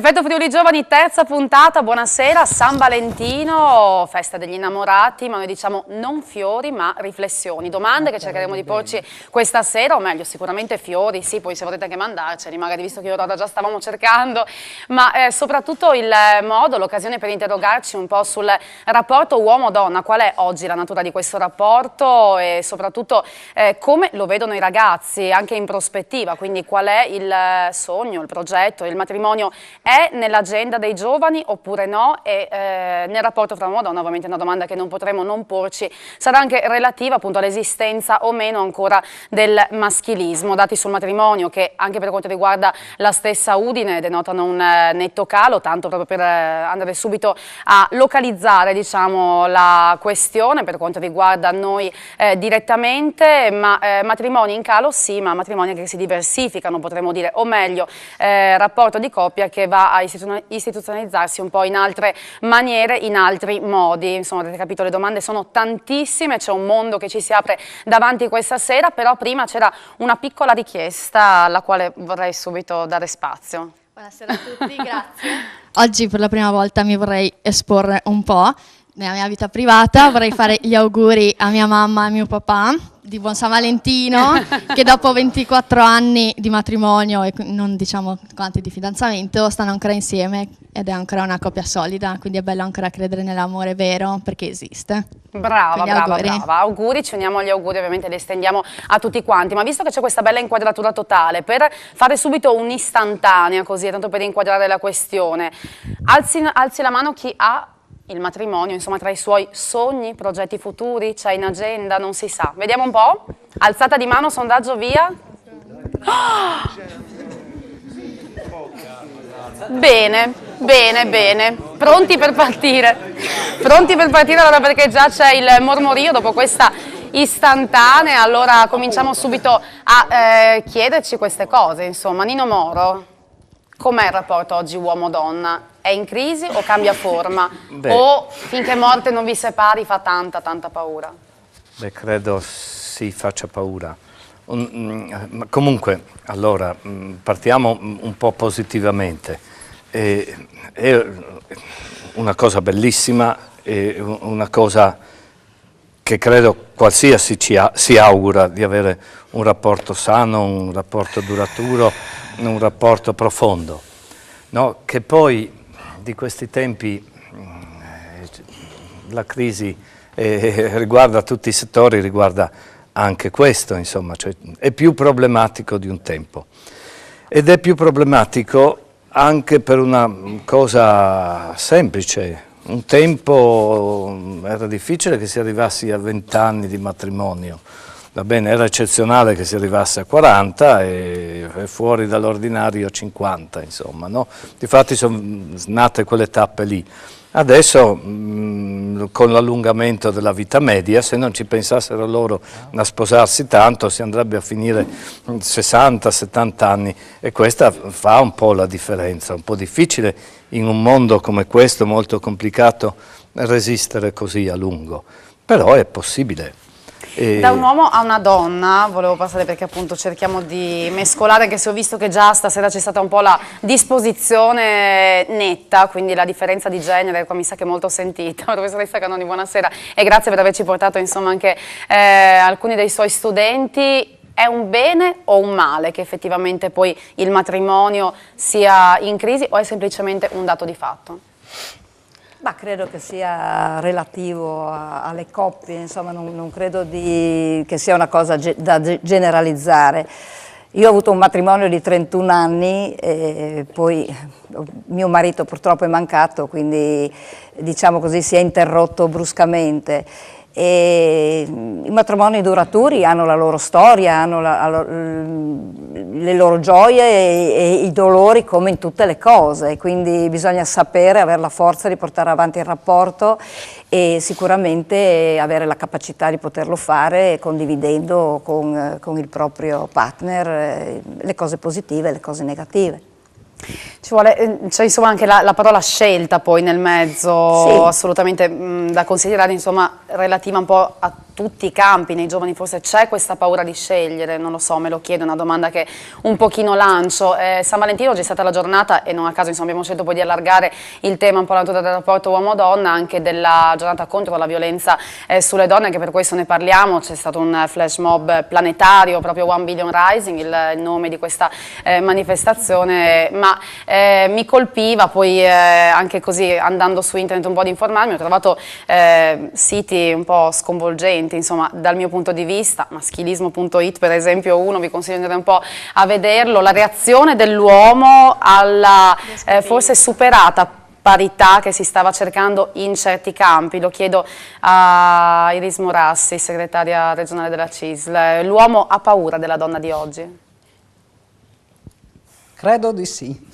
Effetto Friuli Giovani, terza puntata, buonasera, San Valentino, festa degli innamorati, ma noi diciamo non fiori ma riflessioni, domande che cercheremo di porci questa sera, o meglio sicuramente fiori, sì, poi se volete anche mandarceli, magari visto che io ora già stavamo cercando, ma soprattutto il modo, l'occasione per interrogarci un po' sul rapporto uomo-donna, qual è oggi la natura di questo rapporto e soprattutto come lo vedono i ragazzi, anche in prospettiva, quindi qual è il sogno, il progetto, il matrimonio è nell'agenda dei giovani oppure no? E nel rapporto fra uomo e donna, ovviamente è una domanda che non potremo non porci, sarà anche relativa appunto all'esistenza o meno ancora del maschilismo. Dati sul matrimonio che anche per quanto riguarda la stessa Udine denotano un netto calo, tanto proprio per andare subito a localizzare diciamo, la questione per quanto riguarda noi direttamente, ma matrimoni in calo sì, ma matrimoni che si diversificano potremmo dire, o meglio rapporto di coppia che va a istituzionalizzarsi un po' in altre maniere, in altri modi. Insomma, avete capito, le domande sono tantissime, c'è un mondo che ci si apre davanti questa sera, però prima c'era una piccola richiesta alla quale vorrei subito dare spazio. Buonasera a tutti, grazie. Oggi per la prima volta mi vorrei esporre un po' nella mia vita privata, vorrei fare gli auguri a mia mamma e a mio papà di buon San Valentino, che dopo 24 anni di matrimonio e non diciamo quanti di fidanzamento stanno ancora insieme ed è ancora una coppia solida, quindi è bello ancora credere nell'amore vero perché esiste. Brava, brava, auguri, ci uniamo agli auguri, ovviamente li estendiamo a tutti quanti, ma visto che c'è questa bella inquadratura totale, per fare subito un'istantanea così, tanto per inquadrare la questione, alzi la mano chi ha il matrimonio, insomma, tra i suoi sogni, progetti futuri, c'è in agenda, non si sa. Vediamo un po'. Alzata di mano, sondaggio, via. Oh! Bene, bene, bene. Pronti per partire? Pronti per partire allora perché già c'è il mormorio dopo questa istantanea. Allora cominciamo subito a chiederci queste cose, insomma. Nino Moro, com'è il rapporto oggi uomo-donna? È in crisi o cambia forma? O finché morte non vi separi fa tanta paura? Beh, credo sì faccia paura. Ma comunque, allora, partiamo un po' positivamente. È una cosa bellissima, è una cosa che credo qualsiasi si augura di avere un rapporto sano, un rapporto duraturo, un rapporto profondo. No? Che poi di questi tempi la crisi riguarda tutti i settori, riguarda anche questo, insomma, cioè è più problematico di un tempo. Ed è più problematico anche per una cosa semplice. Un tempo era difficile che si arrivassi a 20 anni di matrimonio. Va bene, era eccezionale che si arrivasse a 40 e fuori dall'ordinario 50, insomma, no? Difatti sono nate quelle tappe lì. Adesso, con l'allungamento della vita media, se non ci pensassero loro a sposarsi tanto, si andrebbe a finire 60-70 anni e questa fa un po' la differenza. Un po' difficile in un mondo come questo, molto complicato, resistere così a lungo, però è possibile. Da un uomo a una donna, volevo passare perché appunto cerchiamo di mescolare, anche se ho visto che già stasera c'è stata un po' la disposizione netta, quindi la differenza di genere, qua mi sa che è molto sentita. Professoressa Canoni, buonasera e grazie per averci portato insomma anche alcuni dei suoi studenti. È un bene o un male che effettivamente poi il matrimonio sia in crisi o è semplicemente un dato di fatto? Ma credo che sia relativo alle coppie, insomma non credo che sia una cosa da generalizzare. Io ho avuto un matrimonio di 31 anni, e poi mio marito purtroppo è mancato, quindi diciamo così si è interrotto bruscamente. E i matrimoni duraturi hanno la loro storia, hanno le loro gioie e i dolori come in tutte le cose, quindi bisogna sapere, avere la forza di portare avanti il rapporto e sicuramente avere la capacità di poterlo fare condividendo con il proprio partner le cose positive e le cose negative. Ci vuole, c'è insomma anche la parola scelta poi nel mezzo, sì. Assolutamente da considerare insomma relativa un po' a tutti i campi, nei giovani forse c'è questa paura di scegliere, non lo so, me lo chiedo, è una domanda che un pochino lancio. San Valentino oggi è stata la giornata, e non a caso insomma, abbiamo scelto poi di allargare il tema un po' del rapporto uomo-donna, anche della giornata contro la violenza sulle donne, anche per questo ne parliamo. C'è stato un flash mob planetario, proprio One Billion Rising, il nome di questa manifestazione, ma mi colpiva poi anche così, andando su internet un po' ad informarmi, ho trovato siti un po' sconvolgenti, insomma, dal mio punto di vista, maschilismo.it per esempio uno, vi consiglio di andare un po' a vederlo, la reazione dell'uomo alla forse superata parità che si stava cercando in certi campi. Lo chiedo a Iris Morassi, segretaria regionale della CISL. L'uomo ha paura della donna di oggi? Credo di sì.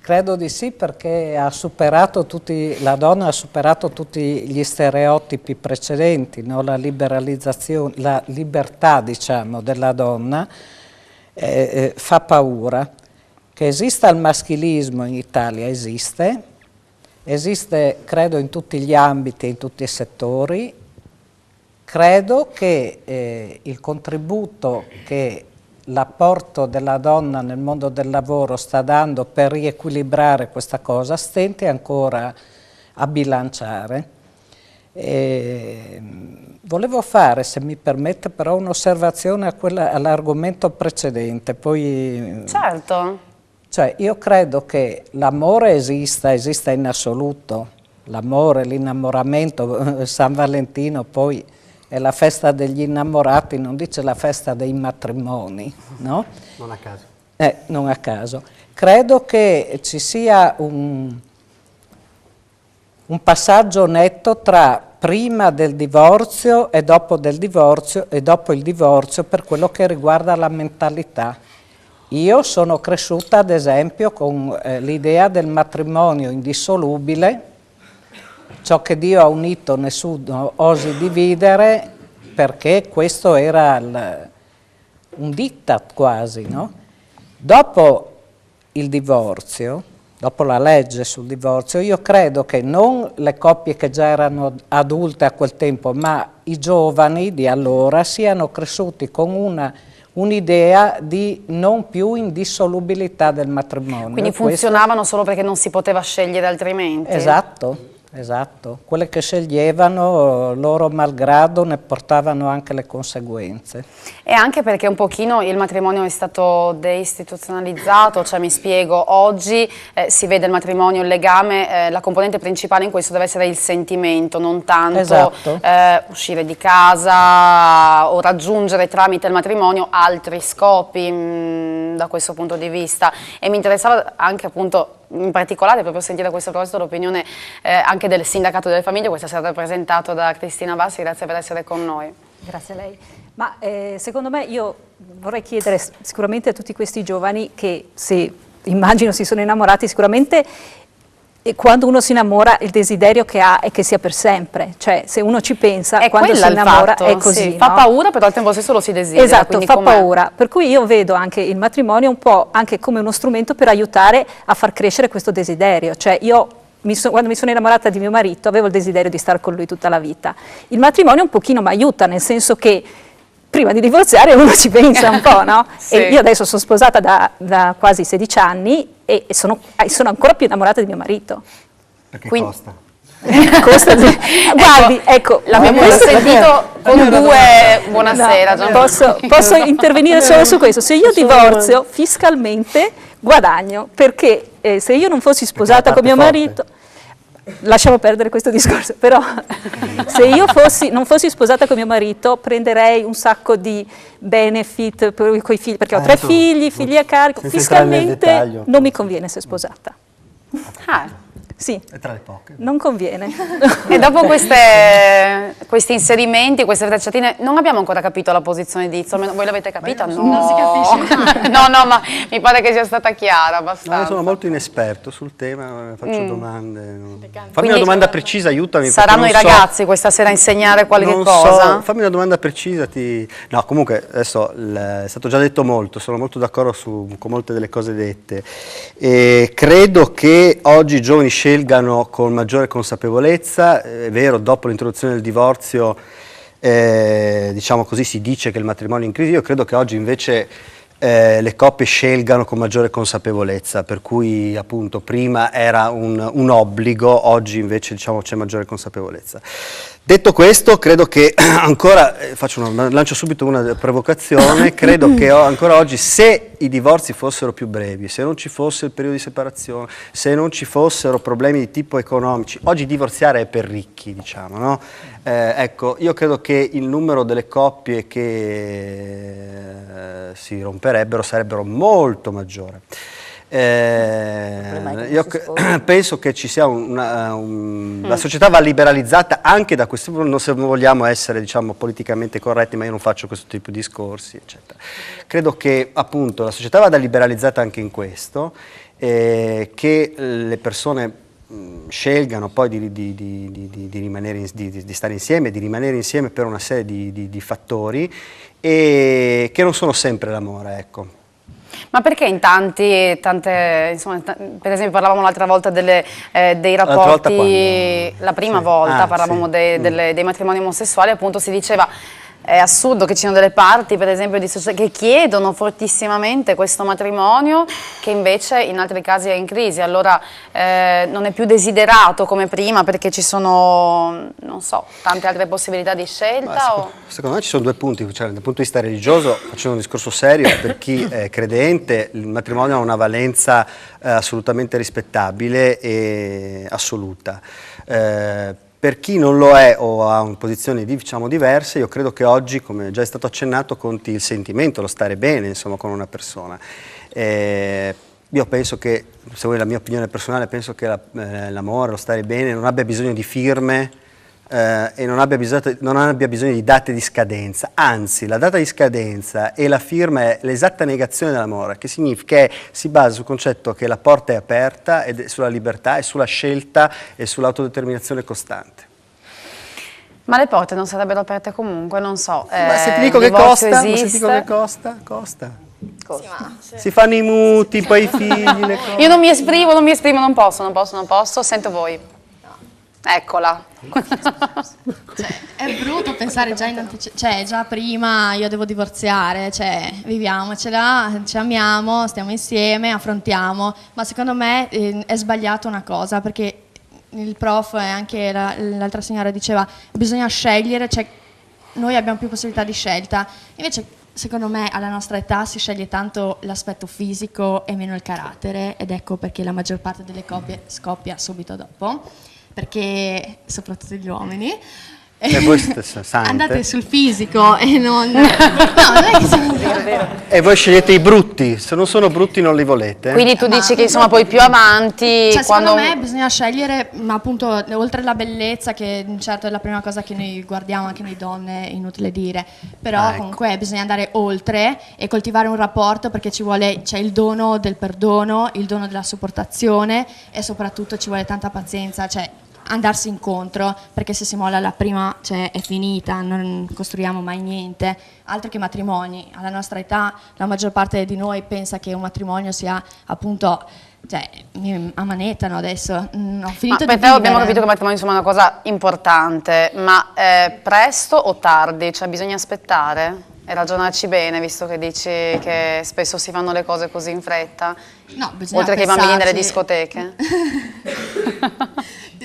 Credo di sì, perché la donna ha superato tutti gli stereotipi precedenti, no? La liberalizzazione, la libertà, diciamo, della donna fa paura. Che esista il maschilismo in Italia esiste, credo in tutti gli ambiti, in tutti i settori. Credo che il contributo che l'apporto della donna nel mondo del lavoro sta dando per riequilibrare questa cosa stenti ancora a bilanciare. Volevo fare, se mi permette, però un'osservazione all'argomento precedente. Poi, certo. Cioè, io credo che l'amore esista in assoluto, l'amore, l'innamoramento. San Valentino poi è la festa degli innamorati, non dice la festa dei matrimoni, no? Non a caso. Non a caso. Credo che ci sia un passaggio netto tra prima del divorzio e dopo il divorzio per quello che riguarda la mentalità. Io sono cresciuta, ad esempio, con l'idea del matrimonio indissolubile. Ciò che Dio ha unito nessuno osi dividere, perché questo era un diktat quasi, no? Dopo il divorzio, dopo la legge sul divorzio, io credo che non le coppie che già erano adulte a quel tempo, ma i giovani di allora siano cresciuti con un'idea di non più indissolubilità del matrimonio. Quindi funzionavano solo perché non si poteva scegliere altrimenti? Esatto. Esatto, quelle che sceglievano loro malgrado ne portavano anche le conseguenze. E anche perché un pochino il matrimonio è stato deistituzionalizzato, cioè mi spiego, oggi si vede il matrimonio, il legame, la componente principale in questo deve essere il sentimento, non tanto esatto. Uscire di casa o raggiungere tramite il matrimonio altri scopi da questo punto di vista. E mi interessava anche appunto in particolare proprio sentire a questo proposito l'opinione anche del sindacato delle famiglie. Questa sera rappresentato da Cristina Bassi, grazie per essere con noi. Grazie a lei. Ma secondo me io vorrei chiedere sicuramente a tutti questi giovani che immagino si sono innamorati sicuramente, e quando uno si innamora il desiderio che ha è che sia per sempre, cioè se uno ci pensa è quando si innamora fatto, è così. Sì, fa paura, però al tempo stesso lo si desidera. Esatto, fa paura, per cui io vedo anche il matrimonio un po' anche come uno strumento per aiutare a far crescere questo desiderio, cioè io quando mi sono innamorata di mio marito avevo il desiderio di stare con lui tutta la vita. Il matrimonio un pochino mi aiuta, nel senso che prima di divorziare uno ci pensa un po', no? Sì. E io adesso sono sposata da quasi 16 anni e sono ancora più innamorata di mio marito. Perché Quindi, costa? Guardi, ecco, l'abbiamo sentito con due. Buonasera. No, posso intervenire solo su questo. Se io divorzio, fiscalmente guadagno, perché se io non fossi sposata con mio marito, lasciamo perdere questo discorso, però se io non fossi sposata con mio marito prenderei un sacco di benefit coi figli, perché ho 3 figli a carico, fiscalmente non mi conviene essere sposata. Sì, è tra le poche. non conviene. E dopo questi inserimenti, queste frecciatine, non abbiamo ancora capito la posizione di Izzo. Voi l'avete capita? No. Non si capisce. No, ma mi pare che sia stata chiara abbastanza. No, io sono molto inesperto sul tema, faccio domande. Fammi una domanda precisa, aiutami. Saranno i ragazzi questa sera a insegnare qualche cosa? Fammi una domanda precisa. No, comunque adesso è stato già detto molto, sono molto d'accordo con molte delle cose dette. E credo che oggi i giovani scelgono scelgano con maggiore consapevolezza. È vero, dopo l'introduzione del divorzio, diciamo così, si dice che il matrimonio è in crisi. Io credo che oggi invece le coppie scelgano con maggiore consapevolezza, per cui appunto prima era un obbligo, oggi invece diciamo c'è maggiore consapevolezza. Detto questo, credo che ancora, lancio subito una provocazione, credo che ancora oggi, se i divorzi fossero più brevi, se non ci fosse il periodo di separazione, se non ci fossero problemi di tipo economici, oggi divorziare è per ricchi, diciamo, no? Ecco, io credo che il numero delle coppie che si romperebbero sarebbero molto maggiore. Io penso che ci sia la società va liberalizzata anche da questo punto, se non vogliamo essere, diciamo, politicamente corretti, ma io non faccio questo tipo di discorsi, eccetera. Credo che appunto la società vada liberalizzata anche in questo, che le persone scelgano poi di rimanere, di stare insieme, di rimanere insieme per una serie di fattori, e che non sono sempre l'amore, ecco. Ma perché in tante, insomma, per esempio parlavamo l'altra volta dei rapporti, la prima volta parlavamo dei matrimoni omosessuali, appunto si diceva è assurdo che ci siano delle parti, per esempio, che chiedono fortissimamente questo matrimonio, che invece in altri casi è in crisi, allora non è più desiderato come prima perché ci sono, non so, tante altre possibilità di scelta? Secondo me ci sono due punti, cioè, dal punto di vista religioso, facendo un discorso serio, per chi è credente il matrimonio ha una valenza assolutamente rispettabile e assoluta. Per chi non lo è o ha posizioni diciamo diverse, io credo che oggi, come già è stato accennato, conti il sentimento, lo stare bene insomma con una persona. Io penso che, se vuoi la mia opinione personale, penso che l'amore, lo stare bene non abbia bisogno di firme e non abbia bisogno di date di scadenza, anzi la data di scadenza e la firma è l'esatta negazione dell'amore, che significa che si basa sul concetto che la porta è aperta ed è sulla libertà e sulla scelta e sull'autodeterminazione costante. Ma le porte non sarebbero aperte comunque, non so. Ma se ti dico che costa, costa. Si fanno i muti, poi i figli, le cose. Io non mi esprimo, non posso, sento voi. Eccola. È brutto pensare già prima io devo divorziare, viviamocela, ci amiamo, stiamo insieme, affrontiamo, ma secondo me è sbagliato una cosa, perché il prof e anche l'altra signora diceva bisogna scegliere, noi abbiamo più possibilità di scelta, invece secondo me alla nostra età si sceglie tanto l'aspetto fisico e meno il carattere, ed ecco perché la maggior parte delle coppie scoppia subito dopo, perché soprattutto gli uomini andate sul fisico e non no, non è che sono e voi scegliete i brutti, se non sono brutti non li volete. Quindi tu dici che insomma poi più avanti secondo me bisogna scegliere, ma appunto oltre alla bellezza, che certo è la prima cosa che noi guardiamo anche noi donne, inutile dire, però comunque bisogna andare oltre e coltivare un rapporto, perché c'è il dono del perdono, il dono della sopportazione e soprattutto ci vuole tanta pazienza, andarsi incontro, perché se si molla la prima è finita, non costruiamo mai niente, altro che matrimoni. Alla nostra età la maggior parte di noi pensa che un matrimonio sia appunto mi ammanettano adesso, ho finito di vivere. Abbiamo capito che il matrimonio insomma, è una cosa importante, ma presto o tardi? Bisogna aspettare e ragionarci bene, visto che dici che spesso si fanno le cose così in fretta? No, bisogna oltre che i bambini nelle discoteche?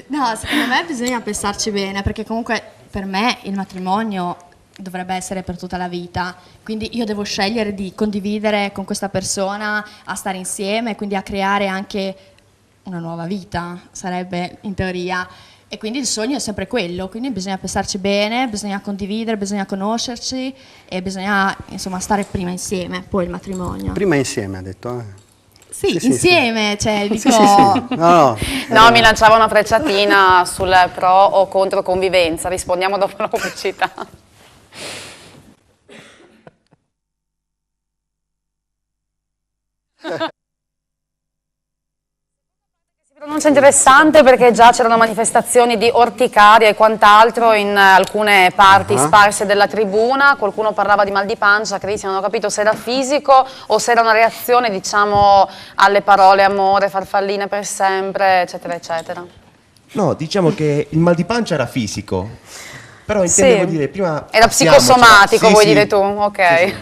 No, secondo me bisogna pensarci bene, perché comunque per me il matrimonio dovrebbe essere per tutta la vita, quindi io devo scegliere di condividere con questa persona, a stare insieme, quindi a creare anche una nuova vita, sarebbe in teoria, e quindi il sogno è sempre quello, quindi bisogna pensarci bene, bisogna condividere, bisogna conoscerci e bisogna insomma stare prima insieme, poi il matrimonio. Prima insieme ha detto, Sì, insieme, dico... No, mi lanciava una frecciatina sul pro o contro convivenza, rispondiamo dopo la pubblicità. Pronuncia interessante perché già c'erano manifestazioni di orticaria e quant'altro in alcune parti sparse della tribuna, qualcuno parlava di mal di pancia, Cristian, non ho capito se era fisico o se era una reazione, diciamo, alle parole amore, farfalline per sempre, eccetera, eccetera. No, diciamo che il mal di pancia era fisico, però intendevo dire prima... Era psicosomatico, vuoi dire tu? Ok.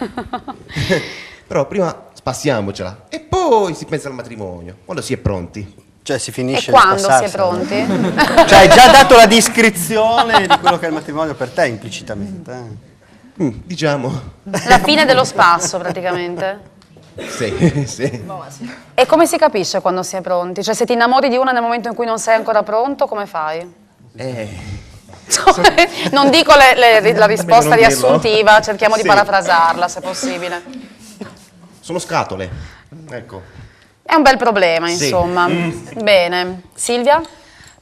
Sì. Però prima spassiamocela e poi si pensa al matrimonio, quando si è pronti. Cioè si finisce E quando si è spassarsela, pronti? no? Cioè hai già dato la descrizione di quello che è il matrimonio per te implicitamente. Diciamo. La fine dello spasso praticamente. Sì, sì. E come si capisce quando si è pronti? Cioè se ti innamori di una nel momento in cui non sei ancora pronto, come fai? Cioè, non dico la risposta non dirlo. riassuntiva, cerchiamo di Sì. parafrasarla se possibile. Sono scatole, ecco. È un bel problema, Sì. insomma. Bene. Silvia?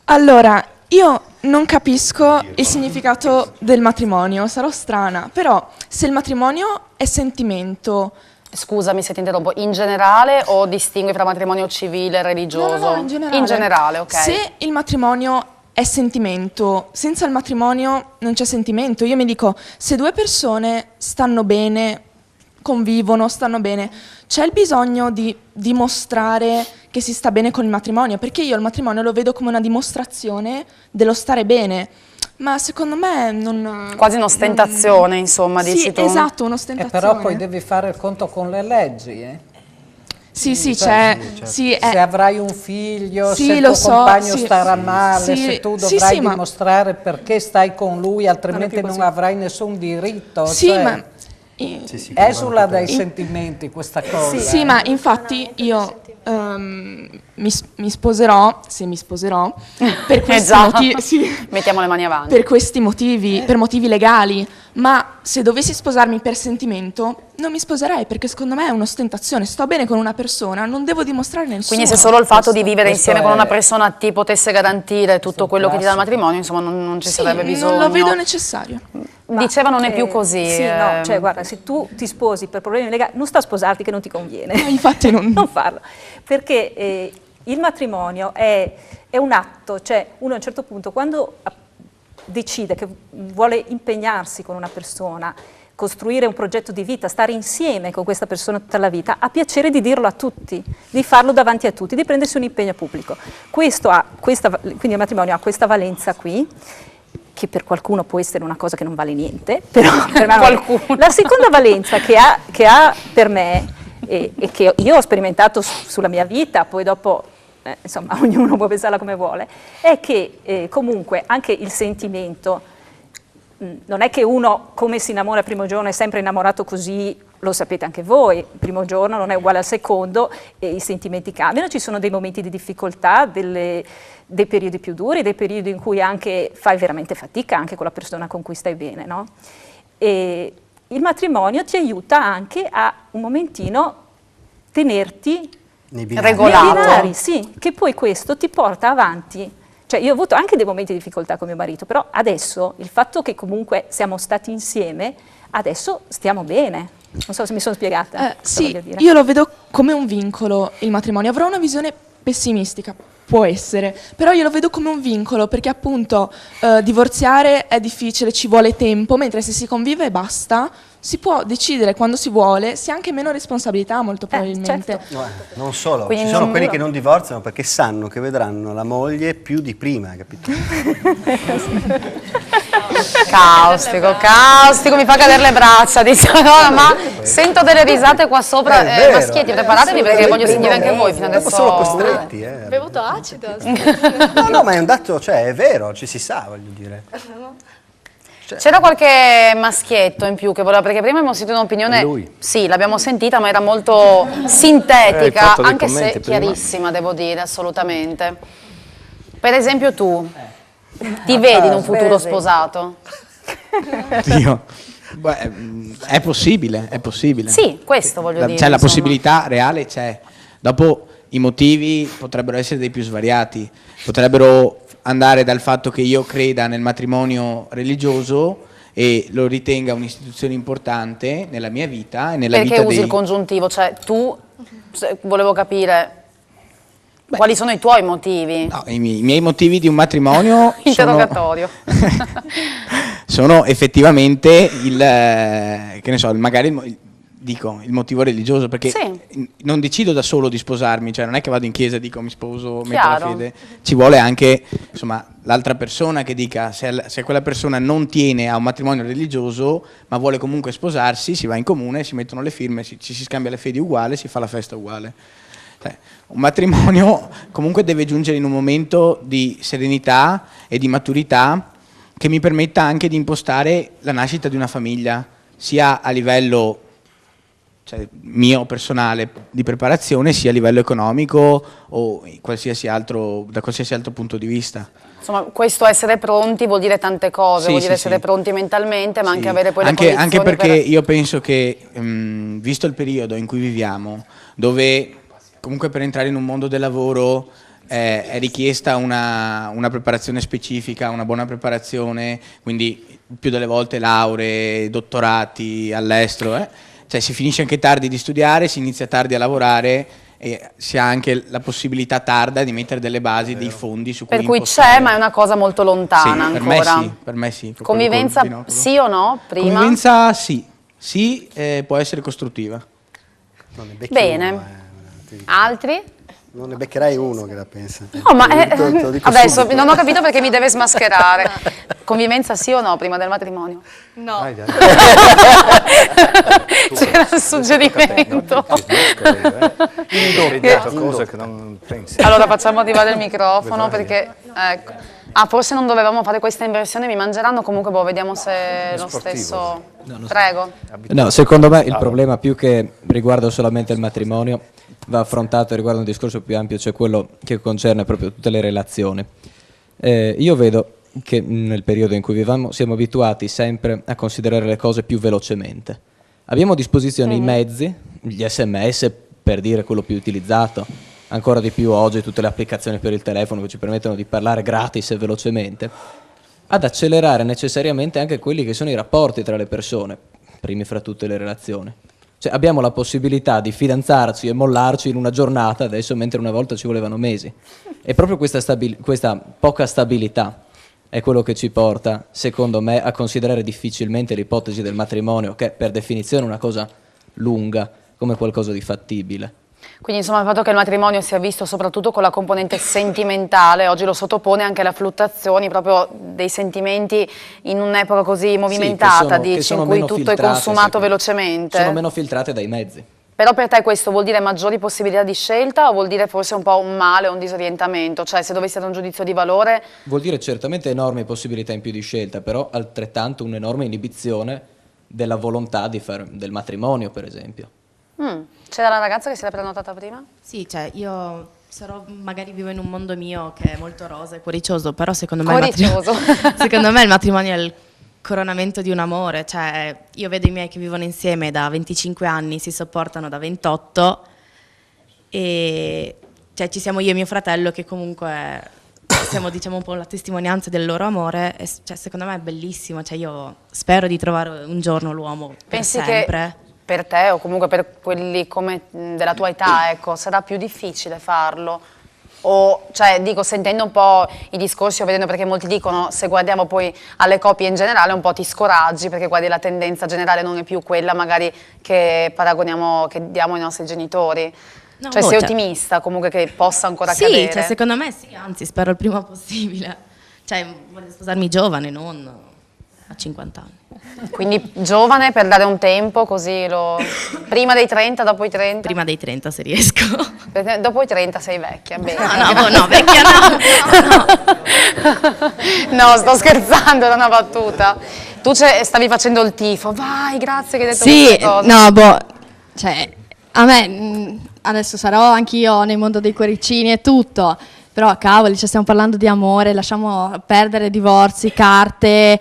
Allora, io non capisco il significato del matrimonio, sarò strana, però se il matrimonio è sentimento... Scusami se ti interrompo, in generale o distingui tra matrimonio civile e religioso? No, in generale. In generale, ok. Se il matrimonio è sentimento, senza il matrimonio non c'è sentimento. Io mi dico, se due persone stanno bene, convivono, stanno bene, c'è il bisogno di dimostrare che si sta bene con il matrimonio, perché io il matrimonio lo vedo come una dimostrazione dello stare bene, ma secondo me non... Quasi un'ostentazione, insomma, Sì, dici tu? esatto, E un'ostentazione. però poi devi fare il conto con le leggi, Sì, sì, Cioè, c'è... Sì, se avrai un figlio, Sì, se il lo tuo so, compagno sì. starà male, Sì, se tu sì, dovrai sì, ma- dimostrare perché stai con lui, altrimenti più non così. avrai nessun diritto. Sì, cioè, ma... esula dai sentimenti questa cosa. Sì, ma infatti io mi sposerò, se mi sposerò, per questi già. motivi, sì, Mettiamo le mani avanti. per questi motivi, per motivi legali, ma se dovessi sposarmi per sentimento, non mi sposerei perché secondo me è un'ostentazione. Sto bene con una persona, non devo dimostrare nessuno. Quindi se solo il fatto di vivere questo insieme con è- una persona ti potesse garantire tutto quello che ti dà il classico. matrimonio, insomma non ci Sì, sarebbe bisogno. non lo vedo necessario. Diceva non è più così. Sì, no, cioè guarda, se tu ti sposi per problemi legali, non sta a sposarti che non ti conviene. Infatti non... Non farlo, perché il matrimonio è un atto, cioè uno a un certo punto quando decide che vuole impegnarsi con una persona, costruire un progetto di vita, stare insieme con questa persona tutta la vita, ha piacere di dirlo a tutti, di farlo davanti a tutti, di prendersi un impegno pubblico. Quindi il matrimonio ha questa valenza qui, che per qualcuno può essere una cosa che non vale niente, però per me Qualcuno. La seconda valenza che ha per me e che io ho sperimentato sulla mia vita, poi dopo insomma ognuno può pensarla come vuole, è che comunque anche il sentimento, non è che uno come si innamora il primo giorno è sempre innamorato così, lo sapete anche voi, il primo giorno non è uguale al secondo e i sentimenti cambiano, ci sono dei momenti di difficoltà, dei periodi più duri, dei periodi in cui anche fai veramente fatica anche con la persona con cui stai bene, no? E il matrimonio ti aiuta anche a un momentino tenerti Nei binari. Regolato. nei binari, sì, che poi questo ti porta avanti. Cioè io ho avuto anche dei momenti di difficoltà con mio marito, però adesso il fatto che comunque siamo stati insieme, adesso stiamo bene. Non so se mi sono spiegata. cosa Sì, voglio dire. io lo vedo come un vincolo il matrimonio. Avrò una visione pessimistica, può essere, però io lo vedo come un vincolo perché appunto divorziare è difficile, ci vuole tempo, mentre se si convive e basta, si può decidere quando si vuole, si ha anche meno responsabilità molto probabilmente. certo. No, non solo, Quindi ci sono non- quelli che non divorziano perché sanno che vedranno la moglie più di prima, capito? Caustico, mi fa cadere le braccia, diciamo, no, ma sento delle risate qua sopra, È vero, maschietti, preparatevi perché voglio sentire anche voi fino Dopo adesso. sono costretti, Bevuto acido? No, ma è un dato, cioè è vero, ci si sa, voglio dire. C'era qualche maschietto in più che voleva, perché prima abbiamo sentito un'opinione, Lui. sì, l'abbiamo sentita, ma era molto sintetica, fatto dei anche se commenti prima. chiarissima, devo dire, assolutamente. Per esempio tu, ti vedi in un futuro sposato? Dio. Beh, è possibile, è possibile. Sì, questo voglio dire. C'è la insomma. possibilità reale, c'è. Dopo i motivi potrebbero essere dei più svariati, potrebbero andare dal fatto che io creda nel matrimonio religioso e lo ritenga un'istituzione importante nella mia vita e nella Perché vita usi dei... il congiuntivo? Cioè tu, volevo capire, Quali sono i tuoi motivi? No, i miei motivi di un matrimonio Interrogatorio. sono effettivamente che ne so, magari il motivo religioso, perché non decido da solo di sposarmi, cioè non è che vado in chiesa e dico mi sposo, metto la fede, ci vuole anche insomma l'altra persona che dica, se quella persona non tiene a un matrimonio religioso ma vuole comunque sposarsi, si va in comune, si mettono le firme, ci si scambia le fedi uguali, si fa la festa uguale. Un matrimonio comunque deve giungere in un momento di serenità e di maturità che mi permetta anche di impostare la nascita di una famiglia, sia a livello mio personale di preparazione, sia a livello economico o da qualsiasi altro punto di vista. Insomma, questo essere pronti vuol dire tante cose, vuol dire essere pronti mentalmente, ma anche avere poi le condizioni. Anche perché io penso che, visto il periodo in cui viviamo, dove comunque per entrare in un mondo del lavoro è richiesta una preparazione specifica, una buona preparazione, quindi più delle volte lauree, dottorati all'estero, cioè si finisce anche tardi di studiare, si inizia tardi a lavorare e si ha anche la possibilità tarda di mettere delle basi, dei fondi su cui per cui impostare. c'è, ma è una cosa molto lontana ancora. Per me sì. Convivenza sì o no? Prima? Convivenza sì, può essere costruttiva. Bene. Altri? Non ne beccherai uno che la pensa. No, ma adesso non ho capito perché mi deve smascherare. Convivenza sì o no prima del matrimonio? No. C'era un suggerimento. Cose che non pensi. Allora facciamo arrivare il microfono perché ecco. Forse non dovevamo fare questa inversione, mi mangeranno, comunque vediamo se lo stesso. Prego. No, secondo me il problema più che riguarda solamente il matrimonio va affrontato riguardo un discorso più ampio, cioè quello che concerne proprio tutte le relazioni. Io vedo che nel periodo in cui viviamo siamo abituati sempre a considerare le cose più velocemente. Abbiamo a disposizione i mezzi, gli SMS per dire quello più utilizzato, ancora di più oggi tutte le applicazioni per il telefono che ci permettono di parlare gratis e velocemente, ad accelerare necessariamente anche quelli che sono i rapporti tra le persone, primi fra tutte le relazioni. Cioè abbiamo la possibilità di fidanzarci e mollarci in una giornata adesso, mentre una volta ci volevano mesi. E proprio questa poca stabilità è quello che ci porta, secondo me, a considerare difficilmente l'ipotesi del matrimonio, che è per definizione una cosa lunga, come qualcosa di fattibile. Quindi insomma il fatto che il matrimonio sia visto soprattutto con la componente sentimentale, oggi lo sottopone anche alle fluttuazioni proprio dei sentimenti in un'epoca così movimentata, dici, in cui tutto è consumato velocemente. Sono meno filtrate dai mezzi. Però per te questo vuol dire maggiori possibilità di scelta o vuol dire forse un po' un male, un disorientamento? Cioè se dovessi dare un giudizio di valore... Vuol dire certamente enormi possibilità in più di scelta, però altrettanto un'enorme inibizione della volontà di fare del matrimonio, per esempio. C'era la ragazza che si era prenotata prima? Sì, cioè io magari vivo in un mondo mio che è molto rosa e cuoricioso, però secondo me il matrimonio è il coronamento di un amore, cioè io vedo i miei che vivono insieme da 25 anni, si sopportano da 28 e cioè ci siamo io e mio fratello che comunque siamo diciamo un po' la testimonianza del loro amore e cioè, secondo me è bellissimo, cioè io spero di trovare un giorno l'uomo per sempre. Che per te o comunque per quelli come della tua età, ecco, sarà più difficile farlo? O, cioè, dico, sentendo un po' i discorsi o vedendo, perché molti dicono, se guardiamo poi alle coppie in generale, un po' ti scoraggi, perché guardi la tendenza generale non è più quella magari che paragoniamo, che diamo ai nostri genitori. No, cioè, sei ottimista comunque che possa ancora accadere? Sì, cioè, secondo me sì, anzi, spero il prima possibile. Cioè, voglio sposarmi giovane, non a 50 anni. Quindi giovane per dare un tempo, così prima dei 30, dopo i 30? Prima dei 30 se riesco. Perché dopo i 30 sei vecchia, bene. No, vecchia no. No, sto scherzando, era una battuta. Tu stavi facendo il tifo, vai, grazie che hai detto questa cosa. Cioè, a me, adesso sarò anch'io nel mondo dei cuoricini e tutto, Però cavoli, stiamo parlando di amore, lasciamo perdere divorzi, carte,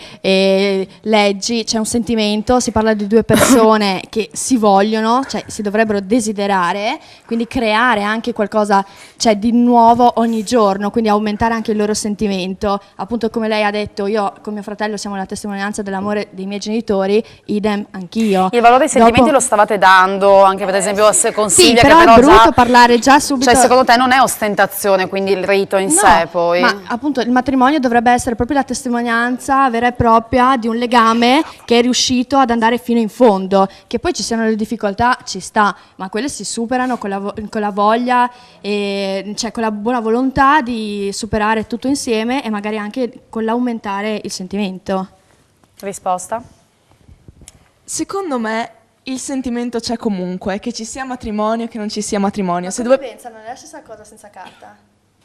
leggi, c'è un sentimento, si parla di due persone che si vogliono, cioè si dovrebbero desiderare, quindi creare anche qualcosa, cioè, di nuovo ogni giorno, quindi aumentare anche il loro sentimento. Appunto, come lei ha detto, io con mio fratello siamo la testimonianza dell'amore dei miei genitori, idem anch'io. Il valore dei sentimenti lo stavate dando anche per esempio se consiglia, sì, però che però è brutto già parlare già subito. Cioè secondo te non è ostentazione quindi il rito in sé poi? Ma appunto il matrimonio dovrebbe essere proprio la testimonianza vera e propria di un legame che è riuscito ad andare fino in fondo. Che poi ci siano le difficoltà, ci sta, ma quelle si superano con la voglia e cioè con la buona volontà di superare tutto insieme e magari anche con l'aumentare il sentimento. Risposta? Secondo me il sentimento c'è comunque, che ci sia matrimonio, che non ci sia matrimonio. Ma come pensano? È la stessa cosa senza carta?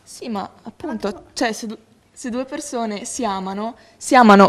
Sì, ma appunto, cioè se due persone si amano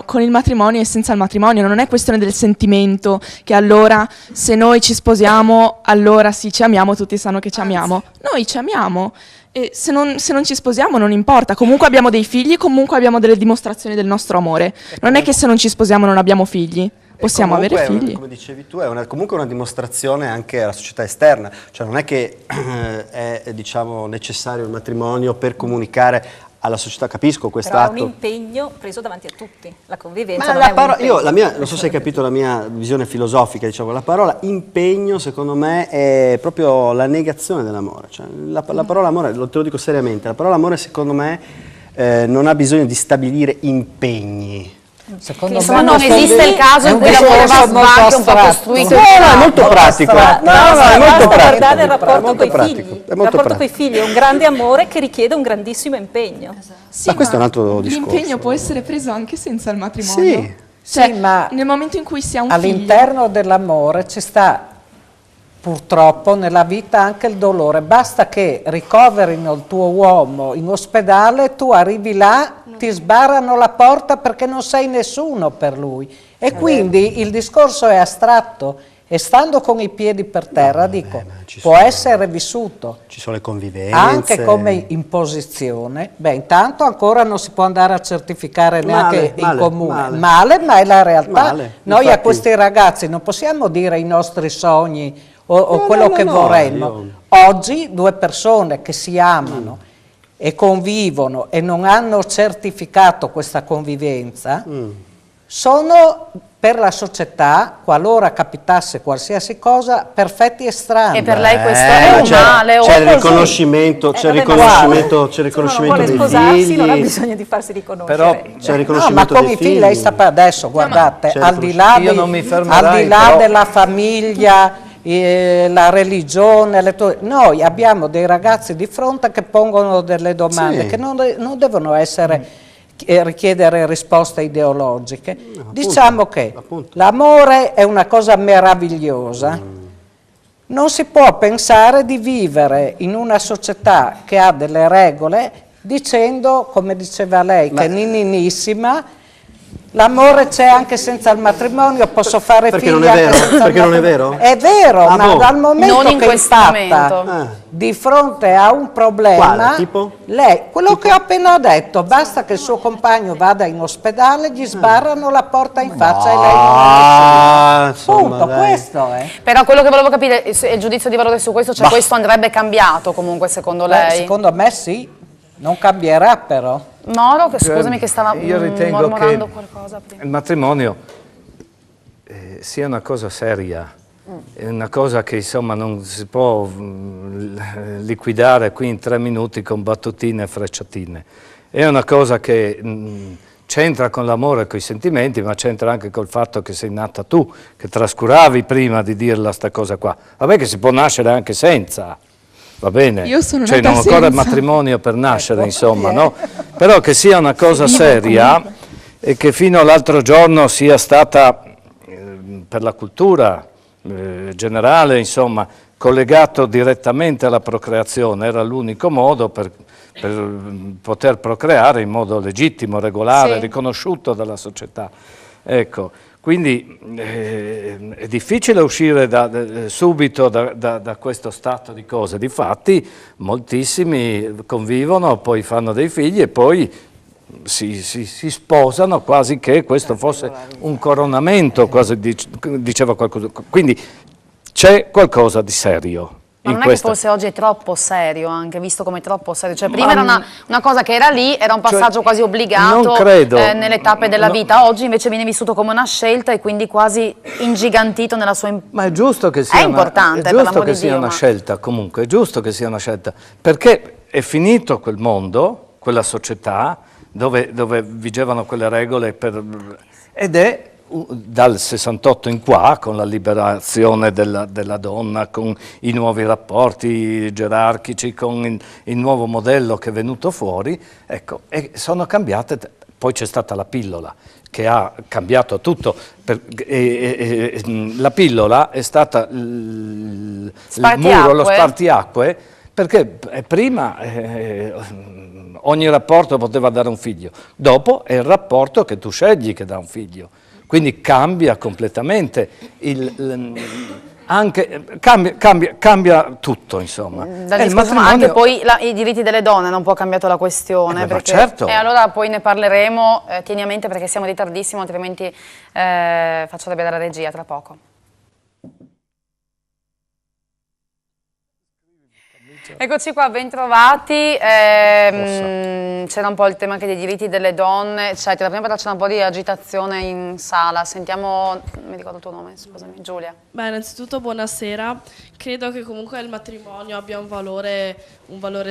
con il matrimonio e senza il matrimonio, non è questione del sentimento, che allora se noi ci sposiamo, allora sì, ci amiamo, tutti sanno che ci amiamo. Noi ci amiamo e se non ci sposiamo non importa, comunque abbiamo dei figli, comunque abbiamo delle dimostrazioni del nostro amore. Non è che se non ci sposiamo non abbiamo figli. Possiamo avere figli. Come dicevi tu, è comunque una dimostrazione anche alla società esterna, cioè non è che è diciamo, necessario il matrimonio per comunicare alla società, capisco questo Però atto. è un impegno preso davanti a tutti, la convivenza Ma non è un impegno. non so se hai capito la mia visione filosofica, diciamo, la parola impegno secondo me è proprio la negazione dell'amore, cioè, la parola amore, te lo dico seriamente, la parola amore secondo me non ha bisogno di stabilire impegni. Secondo me non esiste il caso in cui l'amore va a sbacco un po' costruito. No, è molto pratico. È molto guardare il rapporto con i figli. Il rapporto con i figli è un grande amore che richiede un grandissimo impegno. Sì, ma questo è un altro discorso. L'impegno può essere preso anche senza il matrimonio. Sì. Cioè, Sì, ma nel momento in cui si ha un figlio. all'interno dell'amore ci sta purtroppo nella vita anche il dolore. Basta che ricoverino il tuo uomo in ospedale, tu arrivi là, ti sbarrano la porta perché non sei nessuno per lui. E quindi il discorso è astratto e stando con i piedi per terra può essere vissuto. Ci sono le convivenze. Anche come imposizione. Beh, intanto ancora non si può andare a certificare neanche in comune. Male, ma è la realtà. Noi infatti, a questi ragazzi non possiamo dire i nostri sogni o quello che vorremmo. Oggi due persone che si amano e convivono e non hanno certificato questa convivenza sono per la società, qualora capitasse qualsiasi cosa, perfetti estranei. E per lei questo è un male? C'è il riconoscimento, c'è il riconoscimento dei figli. Non ha bisogno di farsi riconoscere. Però c'è il riconoscimento ma con dei i figli figli. lei sta adesso, guardate, al di là, della famiglia, la religione, noi abbiamo dei ragazzi di fronte che pongono delle domande che non devono essere richiedere risposte ideologiche. Diciamo che l'amore è una cosa meravigliosa. Non si può pensare di vivere in una società che ha delle regole dicendo, come diceva lei, che è nininissima, l'amore c'è anche senza il matrimonio, posso fare figli non è anche vero? senza Perché il non è matrimonio. vero? È vero, ma dal momento Non in che questo momento. di fronte a un problema, Quale? Tipo? lei, quello che ho appena detto, basta che il suo compagno vada in ospedale, gli sbarrano la porta in faccia e lei non esce. Punto, questo è. Però quello che volevo capire, il giudizio di valore su questo, cioè questo andrebbe cambiato comunque secondo lei? Secondo me sì, non cambierà però. Moro, che scusami che stava Io ritengo mormorando che qualcosa prima. il matrimonio sia una cosa seria, è una cosa che insomma non si può liquidare qui in 3 minuti con battutine e frecciatine. È una cosa che c'entra con l'amore e con i sentimenti, ma c'entra anche col fatto che sei nata tu, che trascuravi prima di dirla sta cosa qua. Vabbè che si può nascere anche senza. Va bene? Io sono cioè nata non occorre il senza. matrimonio per nascere, insomma, no? Però che sia una cosa seria e che fino all'altro giorno sia stata per la cultura generale, insomma, collegato direttamente alla procreazione, era l'unico modo per poter procreare in modo legittimo, regolare, riconosciuto dalla società. Ecco, Quindi è difficile uscire subito da questo stato di cose. Difatti moltissimi convivono, poi fanno dei figli e poi si sposano quasi che questo fosse un coronamento, quasi diceva qualcosa. Quindi c'è qualcosa di serio. Ma non è che forse oggi è troppo serio, anche visto come troppo serio? Cioè prima era una cosa che era lì, era un passaggio quasi obbligato nelle tappe della vita, oggi invece viene vissuto come una scelta e quindi quasi ingigantito nella sua Ma è giusto che sia, una scelta, comunque, è giusto che sia una scelta, perché è finito quel mondo, quella società, dove vigevano quelle regole, ed è dal 68 in qua, con la liberazione della donna, con i nuovi rapporti gerarchici, con il nuovo modello che è venuto fuori, ecco, e sono cambiate. Poi c'è stata la pillola che ha cambiato tutto. La pillola è stata il muro, lo spartiacque, perché prima ogni rapporto poteva dare un figlio, dopo è il rapporto che tu scegli che dà un figlio. Quindi cambia completamente, cambia tutto, insomma. Anche poi i diritti delle donne hanno un po' cambiato la questione. Certo. E allora poi ne parleremo, tieni a mente perché siamo in ritardissimo, altrimenti faccio vedere la regia tra poco. Eccoci qua, bentrovati. C'era un po' il tema anche dei diritti delle donne, eccetera. Prima però c'era un po' di agitazione in sala. Sentiamo, mi ricordo il tuo nome, scusami, Giulia. Beh, innanzitutto buonasera. Credo che comunque il matrimonio abbia un valore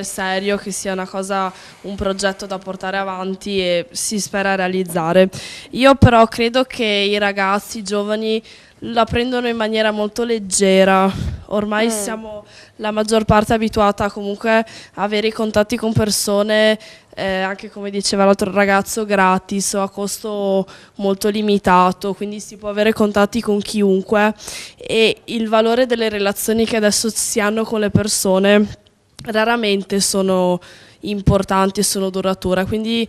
serio, che sia una cosa, un progetto da portare avanti e si spera realizzare. Io però credo che i ragazzi, i giovani, la prendono in maniera molto leggera. Ormai siamo la maggior parte abituata comunque a avere i contatti con persone, anche come diceva l'altro ragazzo, gratis o a costo molto limitato, quindi si può avere contatti con chiunque e il valore delle relazioni che adesso si hanno con le persone raramente sono importanti e sono durature, quindi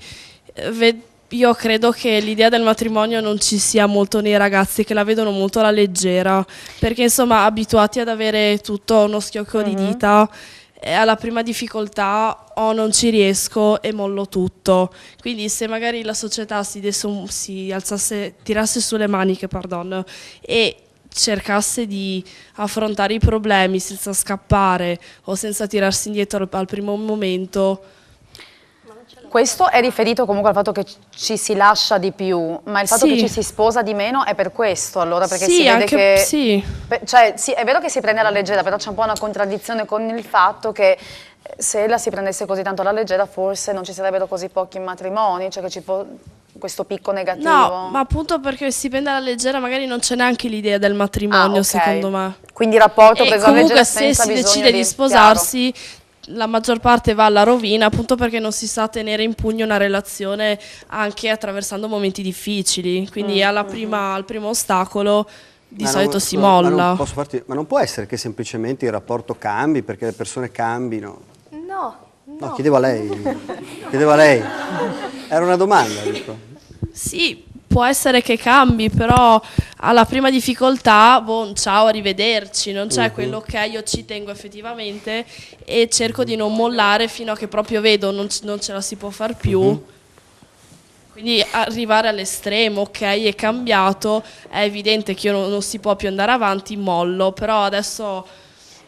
io credo che l'idea del matrimonio non ci sia molto nei ragazzi, che la vedono molto alla leggera, perché insomma abituati ad avere tutto a uno schiocco di dita, alla prima difficoltà non ci riesco e mollo tutto. Quindi se magari la società si alzasse, tirasse su le maniche, e cercasse di affrontare i problemi senza scappare o senza tirarsi indietro al primo momento. Questo è riferito comunque al fatto che ci si lascia di più, ma il fatto che ci si sposa di meno è per questo, allora, perché si vede che... Cioè, sì, è vero che si prende alla leggera, però c'è un po' una contraddizione con il fatto che se la si prendesse così tanto alla leggera forse non ci sarebbero così pochi matrimoni, cioè che ci può questo picco negativo. No, ma appunto perché si prende alla leggera magari non c'è neanche l'idea del matrimonio, secondo me. Quindi il rapporto preso alla leggera senza bisogno di... Comunque se si decide di sposarsi... La maggior parte va alla rovina appunto perché non si sa tenere in pugno una relazione anche attraversando momenti difficili, quindi al primo ostacolo di solito si molla. Ma non può essere che semplicemente il rapporto cambi perché le persone cambino? No, chiedevo a lei. Era una domanda. Dico. Sì, può essere che cambi, però alla prima difficoltà, ciao, arrivederci, non c'è quello che io ci tengo effettivamente e cerco di non mollare fino a che proprio vedo non ce la si può far più. Quindi arrivare all'estremo, ok, è cambiato, è evidente che io non si può più andare avanti, mollo, però adesso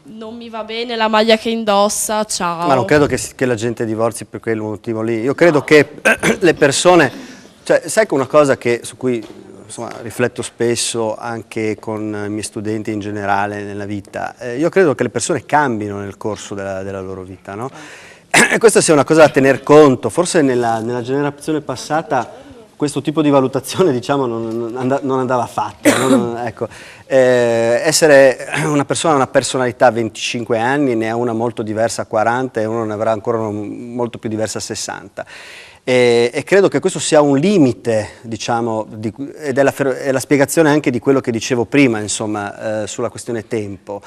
non mi va bene la maglia che indossa, ciao. Ma non credo che la gente divorzi per quel motivo lì, io credo che le persone... Cioè, sai che una cosa su cui insomma, rifletto spesso anche con i miei studenti in generale nella vita, io credo che le persone cambino nel corso della loro vita, no? E questa sia una cosa da tener conto, forse nella generazione passata questo tipo di valutazione diciamo, non andava fatta, ecco. Essere una persona, una personalità a 25 anni ne ha una molto diversa a 40 e uno ne avrà ancora una molto più diversa a 60. E credo che questo sia un limite, diciamo, ed è la spiegazione anche di quello che dicevo prima, insomma, sulla questione tempo.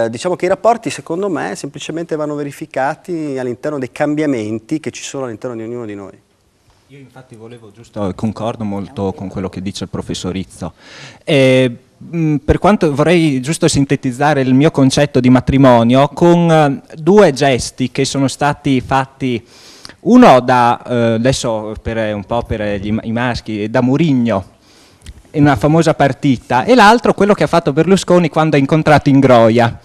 Diciamo che i rapporti, secondo me, semplicemente vanno verificati all'interno dei cambiamenti che ci sono all'interno di ognuno di noi. Io infatti volevo giusto, concordo molto con quello che dice il professor Rizzo. Per quanto vorrei giusto sintetizzare il mio concetto di matrimonio con due gesti che sono stati fatti, uno adesso un po' per i maschi, da Mourinho in una famosa partita, e l'altro quello che ha fatto Berlusconi quando ha incontrato Ingroia.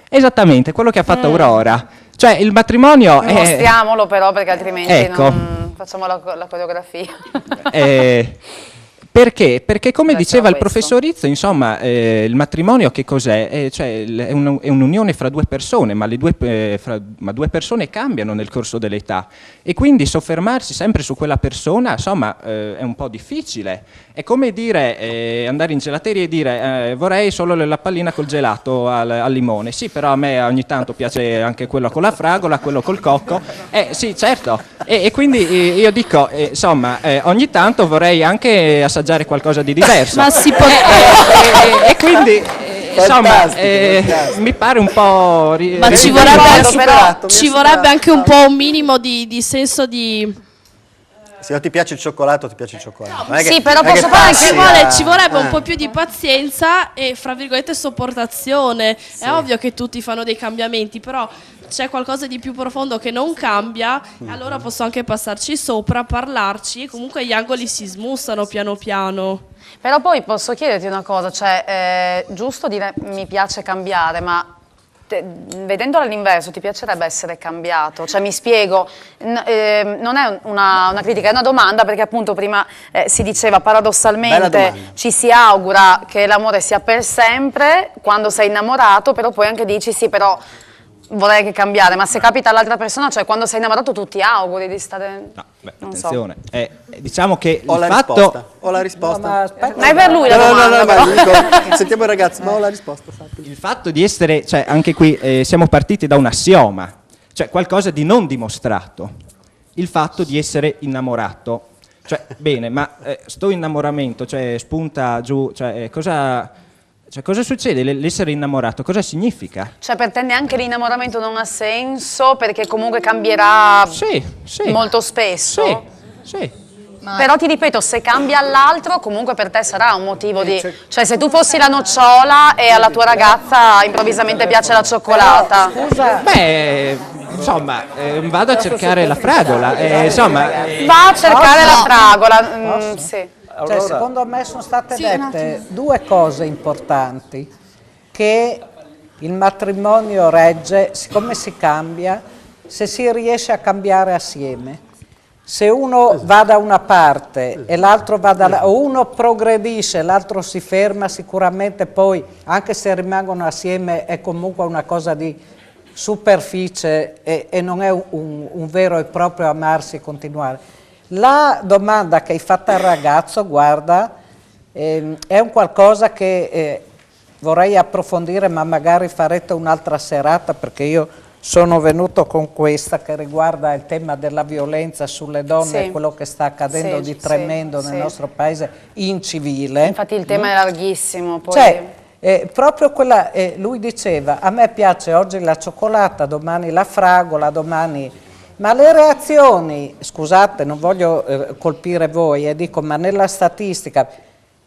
Esattamente, quello che ha fatto Aurora. Cioè il matrimonio è... Mostriamolo però, perché altrimenti ecco. non facciamo la coreografia. Perché? Perché come diceva il professor Rizzo, insomma, il matrimonio che cos'è? Cioè, è un'unione fra due persone, ma due persone cambiano nel corso dell'età, e quindi soffermarsi sempre su quella persona, insomma, è un po' difficile. È come dire, andare in gelateria e dire vorrei solo la pallina col gelato al limone. Sì, però a me ogni tanto piace anche quello con la fragola, quello col cocco. Sì, certo. E quindi io dico, insomma, ogni tanto vorrei anche assaggiare qualcosa di diverso. Ma si può... e quindi... insomma, mi pare un po'... Ma ci vorrebbe anche un po' un minimo di senso di... Se non ti piace il cioccolato, ti piace il cioccolato. No, sì, però posso fare anche ci vorrebbe un po' più di pazienza e, fra virgolette, sopportazione. Sì. È ovvio che tutti fanno dei cambiamenti, però c'è qualcosa di più profondo che non cambia, e allora posso anche passarci sopra, parlarci, e comunque gli angoli si smussano piano piano. Però poi posso chiederti una cosa, cioè è giusto dire mi piace cambiare, ma vedendolo all'inverso ti piacerebbe essere cambiato? Cioè mi spiego, non è una critica, è una domanda, perché appunto prima si diceva paradossalmente ci si augura che l'amore sia per sempre quando sei innamorato, però poi anche dici sì, però vorrei che cambiare, ma se capita all'altra persona, cioè quando sei innamorato tu ti auguri di stare... No, beh, non attenzione, diciamo che ho il la fatto... risposta. Ho la risposta. Ma è per lui la domanda. No, sentiamo il ragazzo, ma ho la risposta. Il fatto di essere, cioè anche qui siamo partiti da un assioma, cioè qualcosa di non dimostrato, il fatto di essere innamorato. Cioè, bene, ma sto innamoramento, cioè spunta giù, cioè cosa succede? L'essere innamorato, cosa significa? Cioè per te neanche l'innamoramento non ha senso, perché comunque cambierà molto spesso? Sì. Però ti ripeto, se cambia all'altro, comunque per te sarà un motivo di... Cioè se tu fossi la nocciola e alla tua ragazza improvvisamente piace la cioccolata... Scusa... insomma, vado a cercare la fragola, insomma... Va a cercare la fragola, sì. Cioè, secondo me sono state dette due cose importanti, che il matrimonio regge, siccome si cambia, se si riesce a cambiare assieme. Se uno va da una parte e l'altro va dall'altra, o uno progredisce e l'altro si ferma, sicuramente poi, anche se rimangono assieme, è comunque una cosa di superficie e non è un vero e proprio amarsi e continuare. La domanda che hai fatto al ragazzo, guarda, è un qualcosa che vorrei approfondire, ma magari farete un'altra serata, perché io sono venuto con questa che riguarda il tema della violenza sulle donne e quello che sta accadendo di tremendo nel nostro paese incivile. Infatti il tema è larghissimo. Poi... Cioè, proprio quella, lui diceva, a me piace oggi la cioccolata, domani la fragola, domani... Ma le reazioni, scusate, non voglio colpire voi, dico, ma nella statistica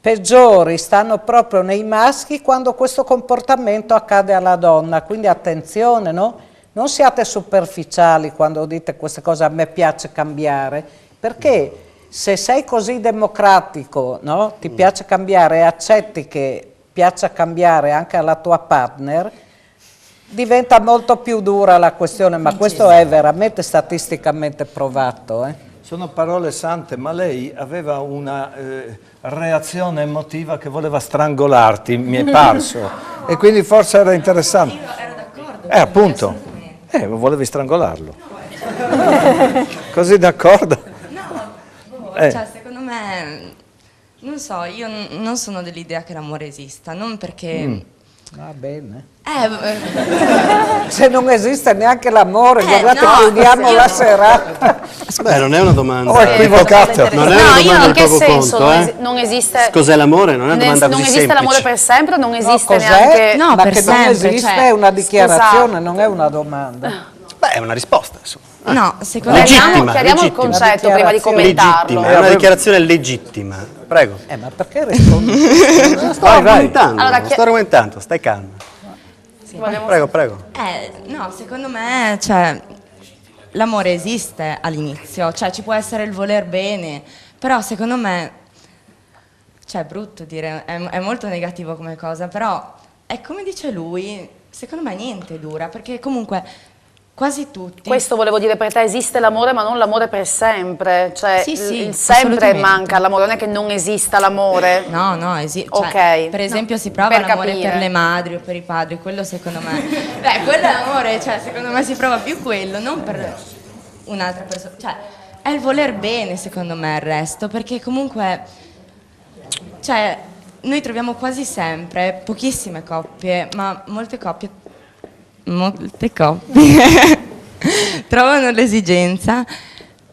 peggiori stanno proprio nei maschi quando questo comportamento accade alla donna, quindi attenzione, no? Non siate superficiali quando dite queste cose, a me piace cambiare, perché se sei così democratico, no? Ti piace cambiare e accetti che piaccia cambiare anche alla tua partner, diventa molto più dura la questione, ma questo è veramente statisticamente provato. Sono parole sante, ma lei aveva una reazione emotiva che voleva strangolarti, mi è parso, e quindi forse era interessante. Io ero d'accordo. Appunto, volevi strangolarlo. Così d'accordo? No, cioè secondo me, non so, io non sono dell'idea che l'amore esista, non perché... Va bene. Se non esiste neanche l'amore, guardate, no, chiudiamo la serata. Beh, non è una domanda. Ho equivocato. Non è una domanda in che poco senso conto, non esiste... Cos'è l'amore? Non è una domanda non così esiste semplice. l'amore per sempre, non esiste No, neanche... No, ma che non esiste è una dichiarazione, non è una domanda. Beh, è una risposta, insomma. No, secondo me chiariamo il concetto prima di commentarlo. Legittima, è una dichiarazione legittima. Prego. Ma perché rispondi? Sto argomentando, stai calma. Sì. Prego. No, secondo me, cioè, l'amore esiste all'inizio, cioè ci può essere il voler bene, però secondo me, cioè è brutto dire, è molto negativo come cosa, però è come dice lui, secondo me niente dura, perché comunque quasi tutti... Questo volevo dire, per te esiste l'amore ma non l'amore per sempre, cioè sì, il sempre assolutamente. manca l'amore, non è che non esista l'amore. No, esiste. Ok. Per esempio si prova per l'amore capire. per le madri o per i padri, quello secondo me... Beh, quello è l'amore, cioè secondo me si prova più quello, non per un'altra persona. Cioè, è il voler bene secondo me il resto, perché comunque... Cioè, noi troviamo quasi sempre, pochissime coppie, ma molte coppie trovano l'esigenza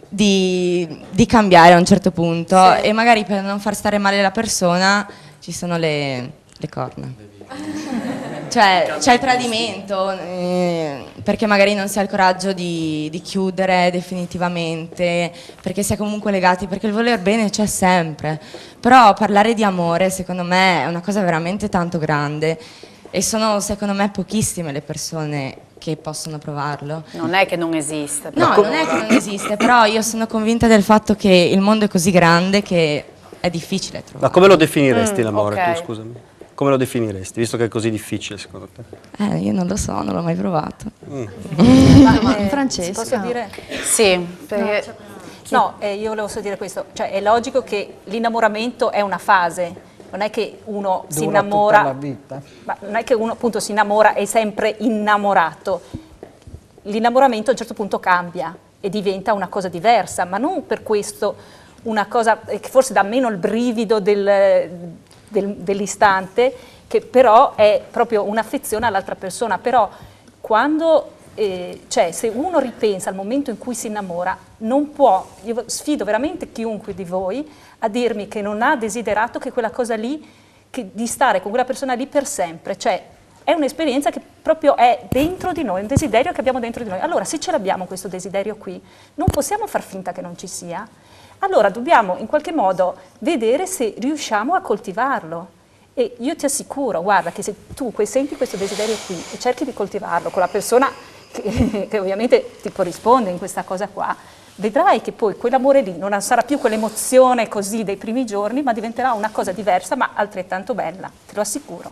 di cambiare a un certo punto e magari per non far stare male la persona ci sono le corna. Cioè c'è il tradimento, perché magari non si ha il coraggio di chiudere definitivamente, perché si è comunque legati, perché il voler bene c'è sempre. Però parlare di amore secondo me è una cosa veramente tanto grande e sono secondo me pochissime le persone che possono provarlo. Non è che non esiste. No, non è che non esiste, però io sono convinta del fatto che il mondo è così grande che è difficile trovarlo. Ma come lo definiresti l'amore, ok. tu, scusami? Come lo definiresti, visto che è così difficile secondo te? Io non lo so, non l'ho mai provato. Francesca. Posso dire? Sì, perché... No, io volevo solo dire questo, cioè è logico che l'innamoramento è una fase, non è che uno si Dura innamora, tutta la vita. ma non è che uno appunto si innamora e è sempre innamorato. L'innamoramento a un certo punto cambia e diventa una cosa diversa, ma non per questo una cosa che forse dà meno il brivido dell'istante, che però è proprio un'affezione all'altra persona. Però quando cioè se uno ripensa al momento in cui si innamora, non può, io sfido veramente chiunque di voi a dirmi che non ha desiderato che quella cosa lì, di stare con quella persona lì per sempre, cioè è un'esperienza che proprio è dentro di noi, un desiderio che abbiamo dentro di noi. Allora se ce l'abbiamo questo desiderio qui, non possiamo far finta che non ci sia, allora dobbiamo in qualche modo vedere se riusciamo a coltivarlo. E io ti assicuro, guarda, che se tu senti questo desiderio qui e cerchi di coltivarlo con la persona che ovviamente ti corrisponde in questa cosa qua, vedrai che poi quell'amore lì non sarà più quell'emozione così dei primi giorni, ma diventerà una cosa diversa ma altrettanto bella, te lo assicuro.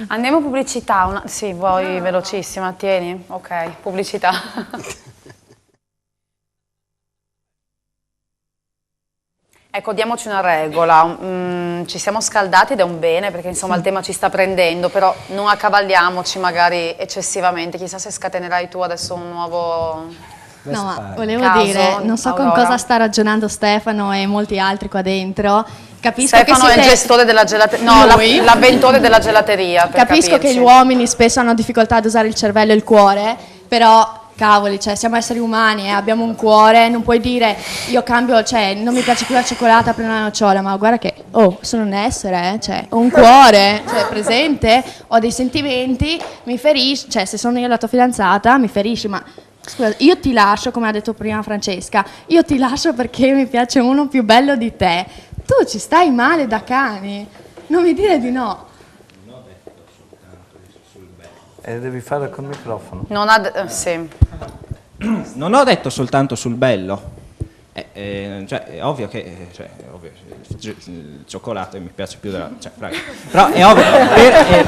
Andiamo a pubblicità, sì, vuoi velocissima, tieni? Ok, pubblicità. Ecco, diamoci una regola, ci siamo scaldati ed è un bene perché insomma il tema ci sta prendendo, però non accavalliamoci magari eccessivamente, chissà se scatenerai tu adesso un nuovo No, ma volevo caso, dire, non so con Aurora. cosa sta ragionando Stefano e molti altri qua dentro. Capisco Stefano che è il gestore della gelateria, no, l'avventore della gelateria. Per Capisco che capirci. gli uomini spesso hanno difficoltà ad usare il cervello e il cuore, però cavoli, cioè siamo esseri umani, abbiamo un cuore, non puoi dire io cambio, cioè non mi piace più la cioccolata, prendo una nocciola, ma guarda che, sono un essere, cioè ho un cuore, cioè presente, ho dei sentimenti, mi ferisci, cioè se sono io la tua fidanzata mi ferisci, ma scusa, io ti lascio, come ha detto prima Francesca, io ti lascio perché mi piace uno più bello di te, tu ci stai male da cani, non mi dire di no. Devi fare col microfono. Non ha, sì. Non ho detto soltanto sul bello, cioè, è ovvio che il cioccolato mi piace più della... Cioè, però è ovvio,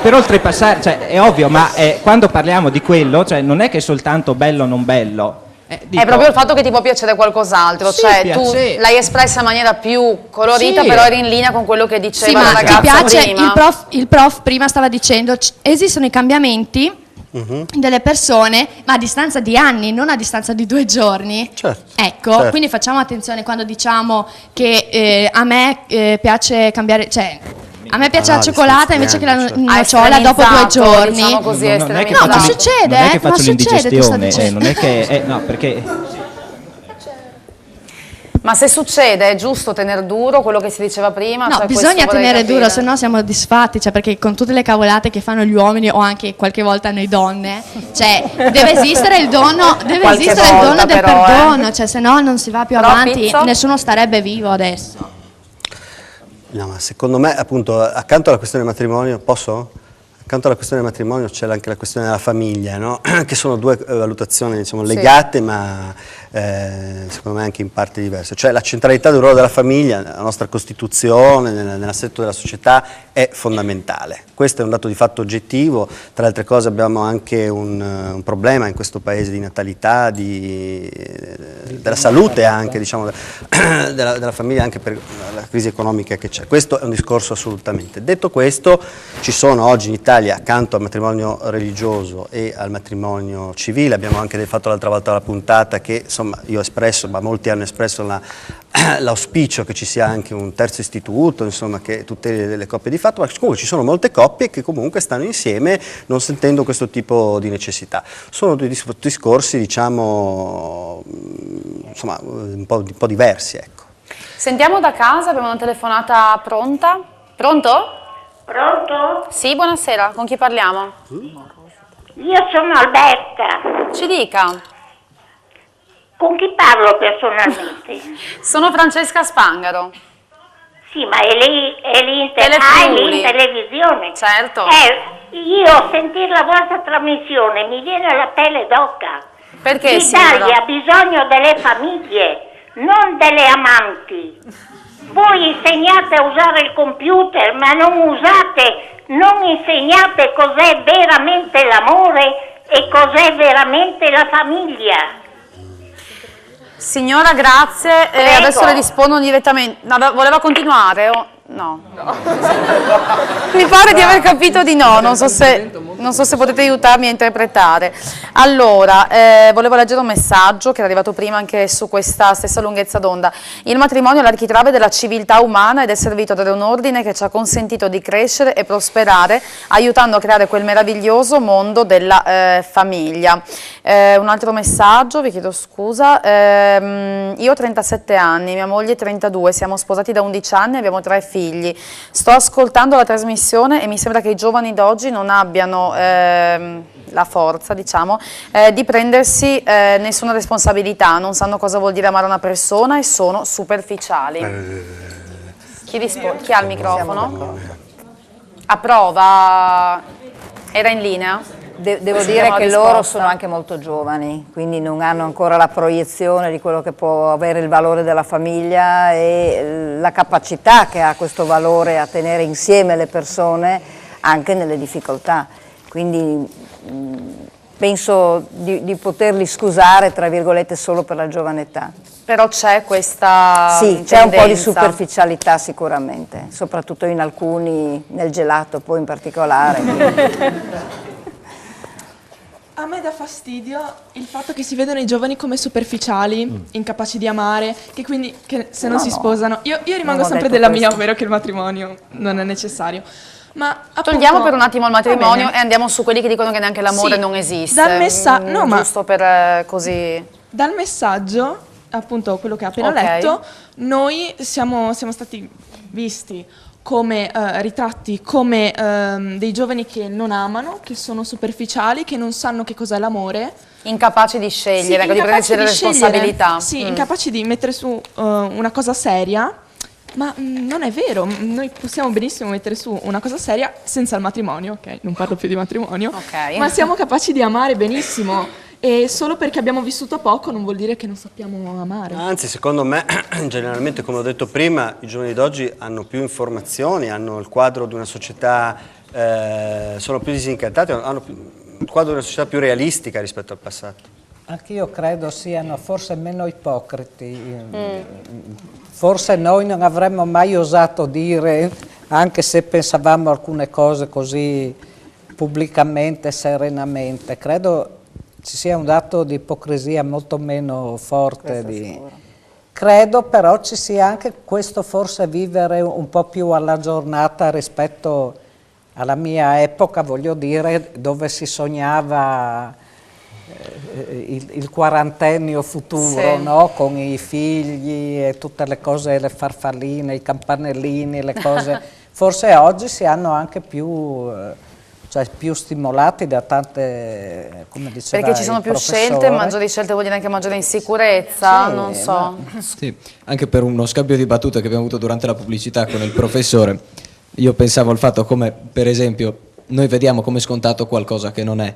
per oltrepassare, cioè, è ovvio, ma quando parliamo di quello, cioè, non è che è soltanto bello o non bello. È proprio il fatto che ti può piacere qualcos'altro, Sì, cioè piacere. tu l'hai espressa in maniera più colorita, Sì. però eri in linea con quello che diceva Sì, la ma ragazza ti piace, prima. il prof prima stava dicendo, esistono i cambiamenti delle persone, ma a distanza di anni, non a distanza di 2 giorni. Certo. Ecco, certo. quindi facciamo attenzione quando diciamo che a me piace cambiare, cioè a me piace la cioccolata invece che la nocciola dopo 2 giorni. Diciamo così, Non è che no, ma faccio succede, non è che ma faccio succede, tu stai l'indigestione, dicendo. non è che no, perché Ma se succede è giusto tenere duro quello che si diceva prima? No, cioè bisogna questo vorrei tenere capire. duro, se no siamo disfatti, cioè, perché con tutte le cavolate che fanno gli uomini o anche qualche volta noi donne, cioè deve esistere il dono, del perdono, cioè se no non si va più Però, avanti, Pizzo? nessuno starebbe vivo adesso. No, ma secondo me, appunto, accanto alla questione del matrimonio, posso? Accanto alla questione del matrimonio c'è anche la questione della famiglia, no? Che sono due valutazioni, diciamo, legate, ma secondo me anche in parti diverse. Cioè la centralità del ruolo della famiglia nella nostra Costituzione, nell'assetto della società, è fondamentale. Questo è un dato di fatto oggettivo. Tra le altre cose abbiamo anche un problema in questo paese di natalità, della salute anche, diciamo, della famiglia, anche per la crisi economica che c'è. Questo è un discorso assolutamente. Detto questo, ci sono oggi in Italia, accanto al matrimonio religioso e al matrimonio civile, abbiamo anche fatto l'altra volta la puntata che, insomma, io ho espresso, ma molti hanno espresso l'auspicio che ci sia anche un terzo istituto, insomma, che tuteli le coppie di fatto, ma comunque ci sono molte coppie che comunque stanno insieme non sentendo questo tipo di necessità. Sono due discorsi, diciamo, insomma, un po' diversi, ecco. Sentiamo da casa, abbiamo una telefonata pronta. Pronto? Pronto? Sì, buonasera, con chi parliamo? Io sono Alberta. Ci dica. Con chi parlo personalmente? Sono Francesca Spangaro. Sì, ma è lì in televisione. Certo. Io sentire la vostra trasmissione mi viene la pelle d'oca. Perché, l'Italia ha bisogno delle famiglie, non delle amanti. Voi insegnate a usare il computer, ma non insegnate cos'è veramente l'amore e cos'è veramente la famiglia. Signora, grazie. Adesso le rispondo direttamente. No, voleva continuare? No. Mi pare di aver capito di no, non so se potete aiutarmi a interpretare. Allora, volevo leggere un messaggio che era arrivato prima anche su questa stessa lunghezza d'onda. Il matrimonio è l'architrave della civiltà umana ed è servito ad avere un ordine che ci ha consentito di crescere e prosperare, aiutando a creare quel meraviglioso mondo della famiglia. Un altro messaggio, vi chiedo scusa. Io ho 37 anni, mia moglie 32, siamo sposati da 11 anni e abbiamo 3 figli. Sto ascoltando la trasmissione e mi sembra che i giovani d'oggi non abbiano la forza, diciamo, di prendersi nessuna responsabilità, non sanno cosa vuol dire amare una persona e sono superficiali. Chi ha il microfono? Approva? Era in linea? Devo dire che loro sono anche molto giovani, quindi non hanno ancora la proiezione di quello che può avere il valore della famiglia e la capacità che ha questo valore a tenere insieme le persone anche nelle difficoltà. Quindi penso di poterli scusare, tra virgolette, solo per la giovane età. Però c'è questa Sì, c'è un po' di superficialità sicuramente, soprattutto in alcuni, nel gelato poi in particolare. A me dà fastidio il fatto che si vedono i giovani come superficiali, incapaci di amare, che quindi se non si sposano. Io rimango sempre della mia, ovvero che il matrimonio non è necessario. Ma appunto, togliamo per un attimo il matrimonio e andiamo su quelli che dicono che neanche l'amore non esiste. Giusto per così. Dal messaggio, appunto quello che ha appena letto, noi siamo stati visti come ritratti come dei giovani che non amano, che sono superficiali, che non sanno che cos'è l'amore. Incapaci di scegliere, di prendersi le responsabilità. Sì, incapaci di mettere su una cosa seria, ma non è vero, noi possiamo benissimo mettere su una cosa seria senza il matrimonio, ok? Non parlo più di matrimonio, ma siamo capaci di amare benissimo. E solo perché abbiamo vissuto poco non vuol dire che non sappiamo amare. Anzi, secondo me, generalmente, come ho detto prima, i giovani d'oggi hanno più informazioni, hanno il quadro di una società, sono più disincantati, hanno il quadro di una società più realistica rispetto al passato. Anch'io credo siano forse meno ipocriti. Forse noi non avremmo mai osato dire, anche se pensavamo alcune cose così pubblicamente, serenamente. Credo ci sia un dato di ipocrisia molto meno forte. Credo però ci sia anche questo forse vivere un po' più alla giornata rispetto alla mia epoca, voglio dire, dove si sognava il quarantennio futuro, Sì. no? Con i figli e tutte le cose, le farfalline, i campanellini, le cose. Forse oggi si hanno anche più stimolati da tante, come diceva Perché ci sono il più professore. scelte, maggiori scelte vuol dire anche maggiore insicurezza, Sì, non so. Sì, anche per uno scambio di battute che abbiamo avuto durante la pubblicità con il professore, io pensavo al fatto come, per esempio, noi vediamo come scontato qualcosa che non è,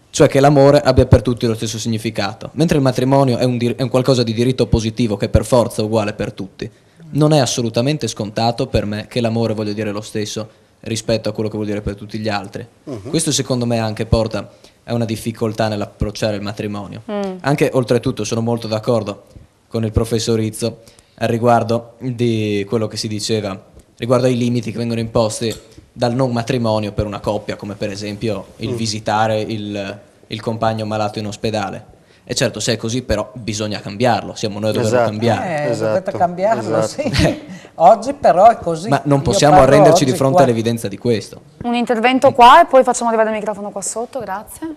cioè che l'amore abbia per tutti lo stesso significato, mentre il matrimonio è un qualcosa di diritto positivo che per forza è uguale per tutti. Non è assolutamente scontato per me che l'amore voglia dire lo stesso rispetto a quello che vuol dire per tutti gli altri. Questo secondo me anche porta a una difficoltà nell'approcciare il matrimonio. Anche oltretutto sono molto d'accordo con il professor Rizzo al riguardo di quello che si diceva riguardo ai limiti che vengono imposti dal non matrimonio per una coppia, come per esempio il visitare il compagno malato in ospedale. E certo, se è così però bisogna cambiarlo, siamo noi a doverlo cambiare. Dovete cambiarlo, sì. Oggi però è così. Ma non Io possiamo parlo arrenderci oggi di fronte qua. all'evidenza di questo. Un intervento qua e poi facciamo arrivare il microfono qua sotto, grazie.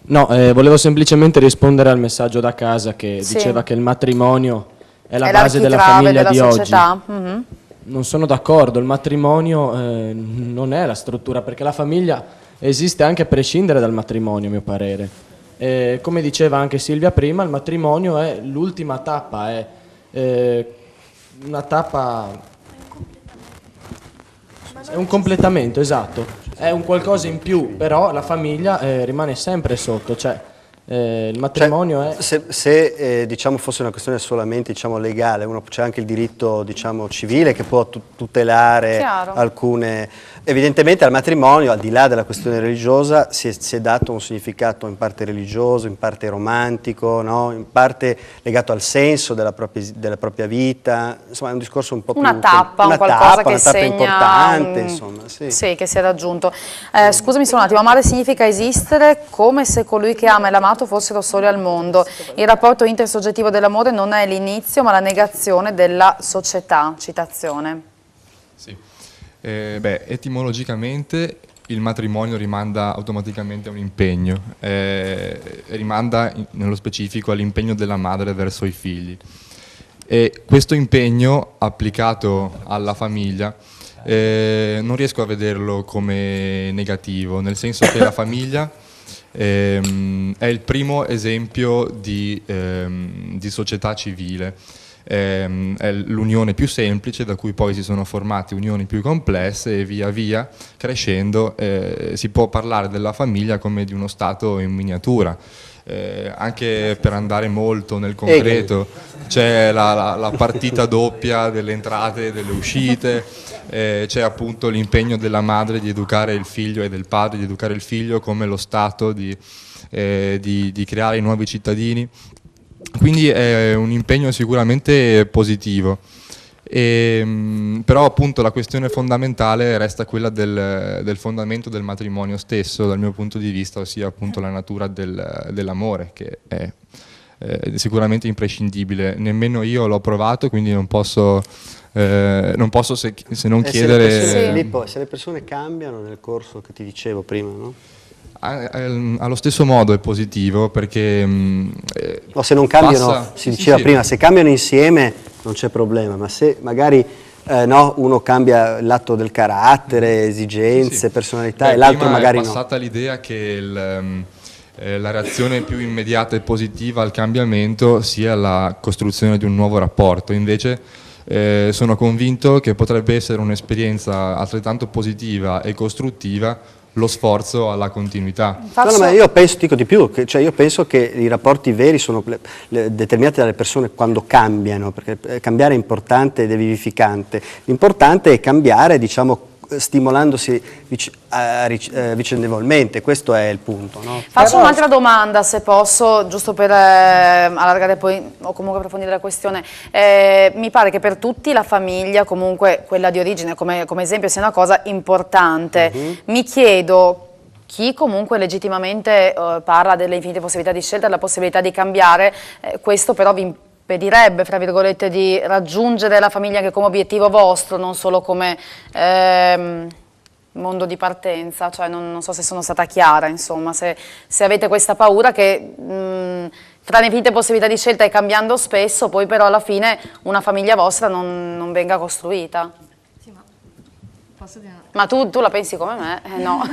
No, volevo semplicemente rispondere al messaggio da casa che Sì. diceva che il matrimonio è la È base della l'architrave famiglia della di società. oggi. Non sono d'accordo, il matrimonio non è la struttura, perché la famiglia esiste anche a prescindere dal matrimonio, a mio parere. Come diceva anche Silvia prima, il matrimonio è l'ultima tappa, è una tappa, è un completamento, esatto, è un qualcosa in più, però la famiglia rimane sempre sotto, cioè il matrimonio è... Se diciamo fosse una questione solamente legale, c'è anche il diritto civile che può tutelare Chiaro. alcune... Evidentemente al matrimonio, al di là della questione religiosa, si è dato un significato in parte religioso, in parte romantico, no? In parte legato al senso della propria vita, insomma è un discorso un po' Una più... tappa, un qualcosa che una tappa segna importante, insomma, sì. Sì, che si è raggiunto. Scusami solo un attimo, amare significa esistere come se colui che ama e l'amato fossero soli al mondo. Il rapporto intersoggettivo dell'amore non è l'inizio ma la negazione della società. Citazione. Sì. Etimologicamente il matrimonio rimanda automaticamente a un impegno, rimanda nello specifico all'impegno della madre verso i figli. E questo impegno applicato alla famiglia non riesco a vederlo come negativo, nel senso che la famiglia è il primo esempio di società civile. È l'unione più semplice da cui poi si sono formate unioni più complesse e via via crescendo si può parlare della famiglia come di uno stato in miniatura. Anche per andare molto nel concreto c'è la partita doppia delle entrate e delle uscite, c'è appunto l'impegno della madre di educare il figlio e del padre di educare il figlio come lo stato di creare i nuovi cittadini. Quindi è un impegno sicuramente positivo, però appunto la questione fondamentale resta quella del fondamento del matrimonio stesso dal mio punto di vista, ossia appunto la natura dell'amore, che è sicuramente imprescindibile. Nemmeno io l'ho provato, quindi non posso se non chiedere... Filippo, se le persone cambiano nel corso che ti dicevo prima, no? Allo stesso modo è positivo perché o se non cambiano, si diceva prima, se cambiano insieme non c'è problema, ma se magari uno cambia l'atto del carattere, esigenze, personalità e l'altro magari no. È passata l'idea che la reazione più immediata e positiva al cambiamento sia la costruzione di un nuovo rapporto, invece sono convinto che potrebbe essere un'esperienza altrettanto positiva e costruttiva lo sforzo alla continuità. No, ma io penso, dico di più, io penso che i rapporti veri sono determinati dalle persone quando cambiano, perché cambiare è importante ed è vivificante. L'importante è cambiare, stimolandosi vicendevolmente, questo è il punto. No? Faccio un'altra domanda, se posso, giusto per allargare poi o comunque approfondire la questione. Mi pare che per tutti la famiglia, comunque quella di origine come esempio, sia una cosa importante. Mi chiedo, chi comunque legittimamente parla delle infinite possibilità di scelta, della possibilità di cambiare, questo però vi impedirebbe, fra virgolette, di raggiungere la famiglia anche come obiettivo vostro, non solo come mondo di partenza, cioè non so se sono stata chiara, insomma, se avete questa paura che tra le infinite possibilità di scelta e cambiando spesso, poi però alla fine una famiglia vostra non venga costruita. Sì, ma posso dire? Ma tu la pensi come me? No,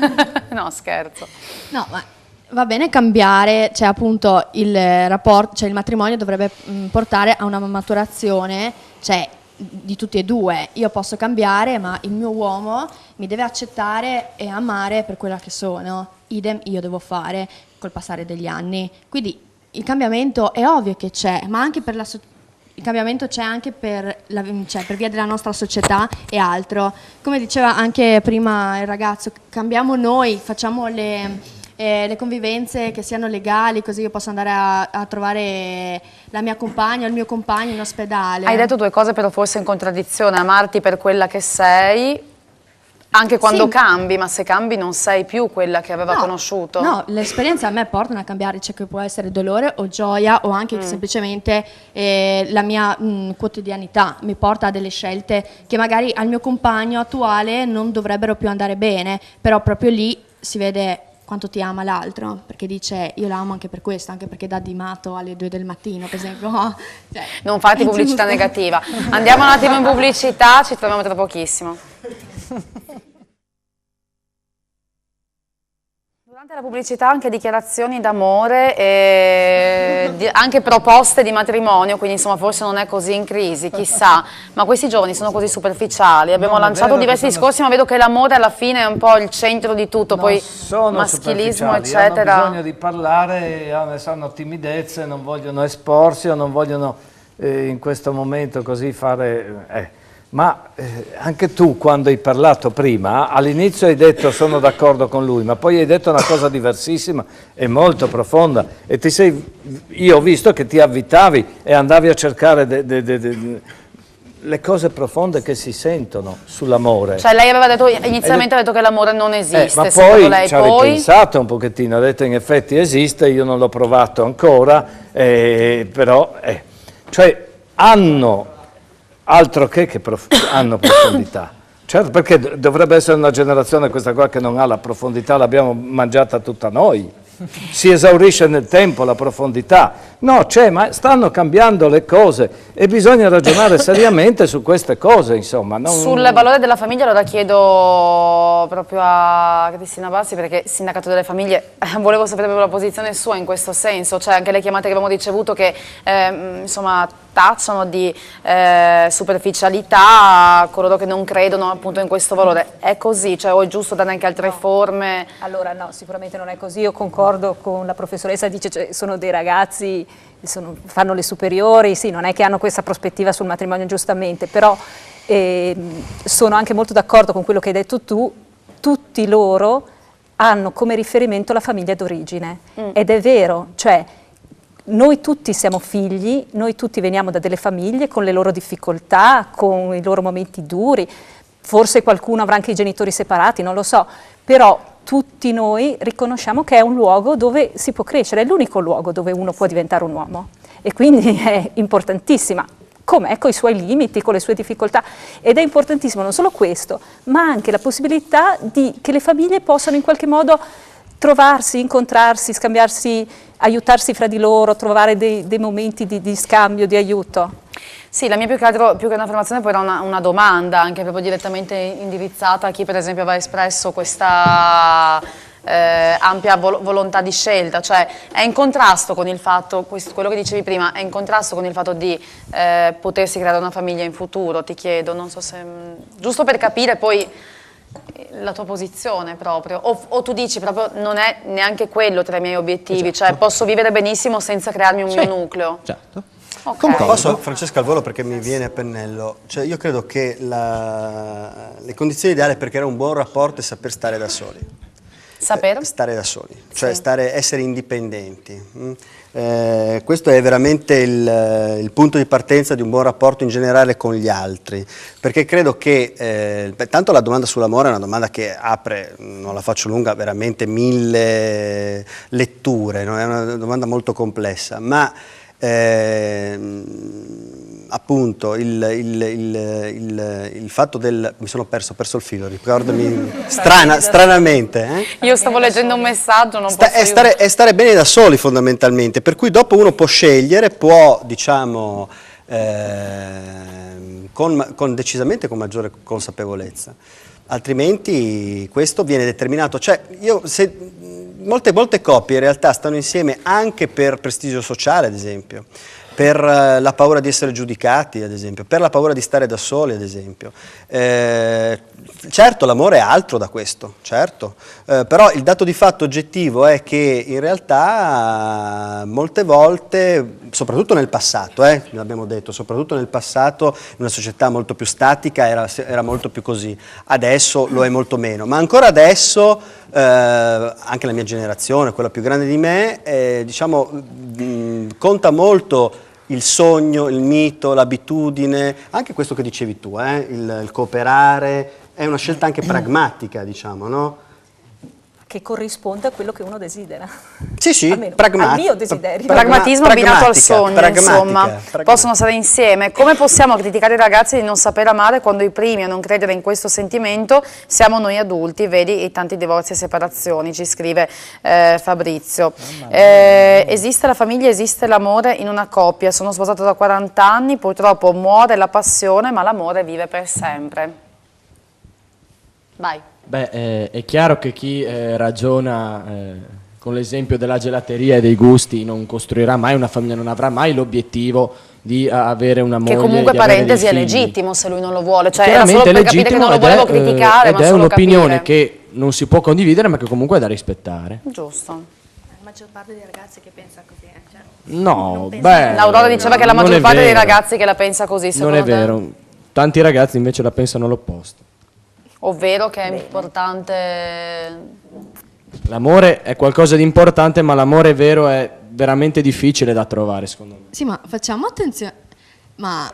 no, scherzo. No, ma va bene cambiare, cioè appunto il rapporto, cioè il matrimonio dovrebbe portare a una maturazione, cioè di tutti e due. Io posso cambiare, ma il mio uomo mi deve accettare e amare per quella che sono. Idem io devo fare col passare degli anni. Quindi il cambiamento è ovvio che c'è, ma anche per il cambiamento c'è anche per via della nostra società e altro. Come diceva anche prima il ragazzo, cambiamo noi, facciamo le convivenze che siano legali, così io posso andare a trovare la mia compagna o il mio compagno in ospedale. Hai detto due cose però forse in contraddizione: amarti per quella che sei, anche quando cambi, ma se cambi non sei più quella che aveva conosciuto. No, l'esperienza a me portano a cambiare, cioè che può essere dolore o gioia o anche semplicemente la mia quotidianità mi porta a delle scelte che magari al mio compagno attuale non dovrebbero più andare bene, però proprio lì si vede quanto ti ama l'altro, perché dice io l'amo anche per questo, anche perché dà di matto alle 2 del mattino, per esempio. Cioè, non fate pubblicità negativa. Andiamo un attimo in pubblicità, ci troviamo tra pochissimo. Durante la pubblicità anche dichiarazioni d'amore e anche proposte di matrimonio, quindi insomma forse non è così in crisi, chissà, ma questi giovani sono così superficiali. Abbiamo lanciato diversi discorsi, ma vedo che l'amore alla fine è un po' il centro di tutto, poi maschilismo eccetera. Hanno bisogno di parlare, hanno timidezze, non vogliono esporsi o non vogliono in questo momento così fare... Ma anche tu quando hai parlato prima, all'inizio hai detto sono d'accordo con lui, ma poi hai detto una cosa diversissima e molto profonda e io ho visto che ti avvitavi e andavi a cercare le cose profonde che si sentono sull'amore. Cioè lei aveva detto, inizialmente ha detto che l'amore non esiste, ma poi ci ha ripensato un pochettino, ha detto in effetti esiste, io non l'ho provato ancora, però cioè hanno... altro che hanno profondità. Certo, perché dovrebbe essere una generazione questa qua che non ha la profondità, l'abbiamo mangiata tutta noi. Si esaurisce nel tempo la profondità. No, c'è, ma stanno cambiando le cose e bisogna ragionare seriamente su queste cose, insomma. Sul valore della famiglia allora chiedo proprio a Cristina Bassi, perché sindacato delle famiglie, volevo sapere la posizione sua in questo senso, cioè anche le chiamate che abbiamo ricevuto che insomma tacciano di superficialità a coloro che non credono appunto in questo valore. È così? Cioè, o è giusto dare anche altre forme? Allora no, sicuramente non è così. Io concordo con la professoressa, dice cioè, sono dei ragazzi, fanno le superiori, sì, non è che hanno questa prospettiva sul matrimonio giustamente, però sono anche molto d'accordo con quello che hai detto tu, tutti loro hanno come riferimento la famiglia d'origine ed è vero, cioè noi tutti siamo figli, noi tutti veniamo da delle famiglie con le loro difficoltà, con i loro momenti duri, forse qualcuno avrà anche i genitori separati, non lo so, però tutti noi riconosciamo che è un luogo dove si può crescere, è l'unico luogo dove uno può diventare un uomo e quindi è importantissima, com'è, con i suoi limiti, con le sue difficoltà, ed è importantissimo non solo questo, ma anche la possibilità che le famiglie possano in qualche modo trovarsi, incontrarsi, scambiarsi, aiutarsi fra di loro, trovare dei momenti di scambio, di aiuto. Sì, la mia più che un'affermazione poi era una domanda, anche proprio direttamente indirizzata a chi per esempio aveva espresso questa ampia volontà di scelta, cioè è in contrasto con il fatto, quello che dicevi prima, è in contrasto con il fatto di potersi creare una famiglia in futuro, ti chiedo, non so se... giusto per capire poi la tua posizione proprio, o tu dici proprio non è neanche quello tra i miei obiettivi, cioè posso vivere benissimo senza crearmi un mio nucleo. Certo. Okay. Posso, Francesca, al volo perché mi viene a pennello, cioè io credo che le condizioni ideali per creare un buon rapporto è saper stare da soli. Stare da soli, cioè essere indipendenti. Questo è veramente il punto di partenza di un buon rapporto in generale con gli altri, perché credo che, tanto la domanda sull'amore è una domanda che apre, non la faccio lunga, veramente 1000 letture, no? È una domanda molto complessa, ma appunto il fatto del... mi sono perso il filo, ricordami, stranamente. Io stavo leggendo un messaggio, non posso è stare bene da soli fondamentalmente, per cui dopo uno può scegliere, può diciamo decisamente con maggiore consapevolezza, altrimenti questo viene determinato, cioè molte coppie in realtà stanno insieme anche per prestigio sociale, ad esempio, per la paura di essere giudicati, ad esempio, per la paura di stare da soli, ad esempio. Certo, l'amore è altro da questo, certo, però il dato di fatto oggettivo è che in realtà molte volte, soprattutto nel passato, l'abbiamo detto, soprattutto nel passato, in una società molto più statica era molto più così, adesso lo è molto meno, ma ancora adesso anche la mia generazione, quella più grande di me, diciamo, conta molto il sogno, il mito, l'abitudine, anche questo che dicevi tu, il cooperare, è una scelta anche pragmatica, diciamo, no? Che corrisponde a quello che uno desidera. Sì, al mio desiderio. Pragmatismo abbinato al sogno, insomma, possono stare insieme. Come possiamo criticare i ragazzi di non saper amare quando i primi a non credere in questo sentimento siamo noi adulti, vedi i tanti divorzi e separazioni, ci scrive Fabrizio. Esiste la famiglia, esiste l'amore in una coppia, sono sposato da 40 anni, purtroppo muore la passione ma l'amore vive per sempre. Vai. Beh, è chiaro che chi ragiona con l'esempio della gelateria e dei gusti non costruirà mai una famiglia, non avrà mai l'obiettivo di avere una moglie. Che comunque, parentesi, è legittimo se lui non lo vuole, cioè era solo per capire che non lo volevo criticare, ed è un'opinione che non si può condividere ma che comunque è da rispettare. Giusto. La maggior parte dei ragazzi che pensa così, cioè, no, beh, L'Aurora diceva che la maggior parte dei ragazzi che la pensa così, non è vero, tanti ragazzi invece la pensano l'opposto. Ovvero che è importante... L'amore è qualcosa di importante, ma l'amore vero è veramente difficile da trovare, secondo me. Sì, ma facciamo attenzione. Ma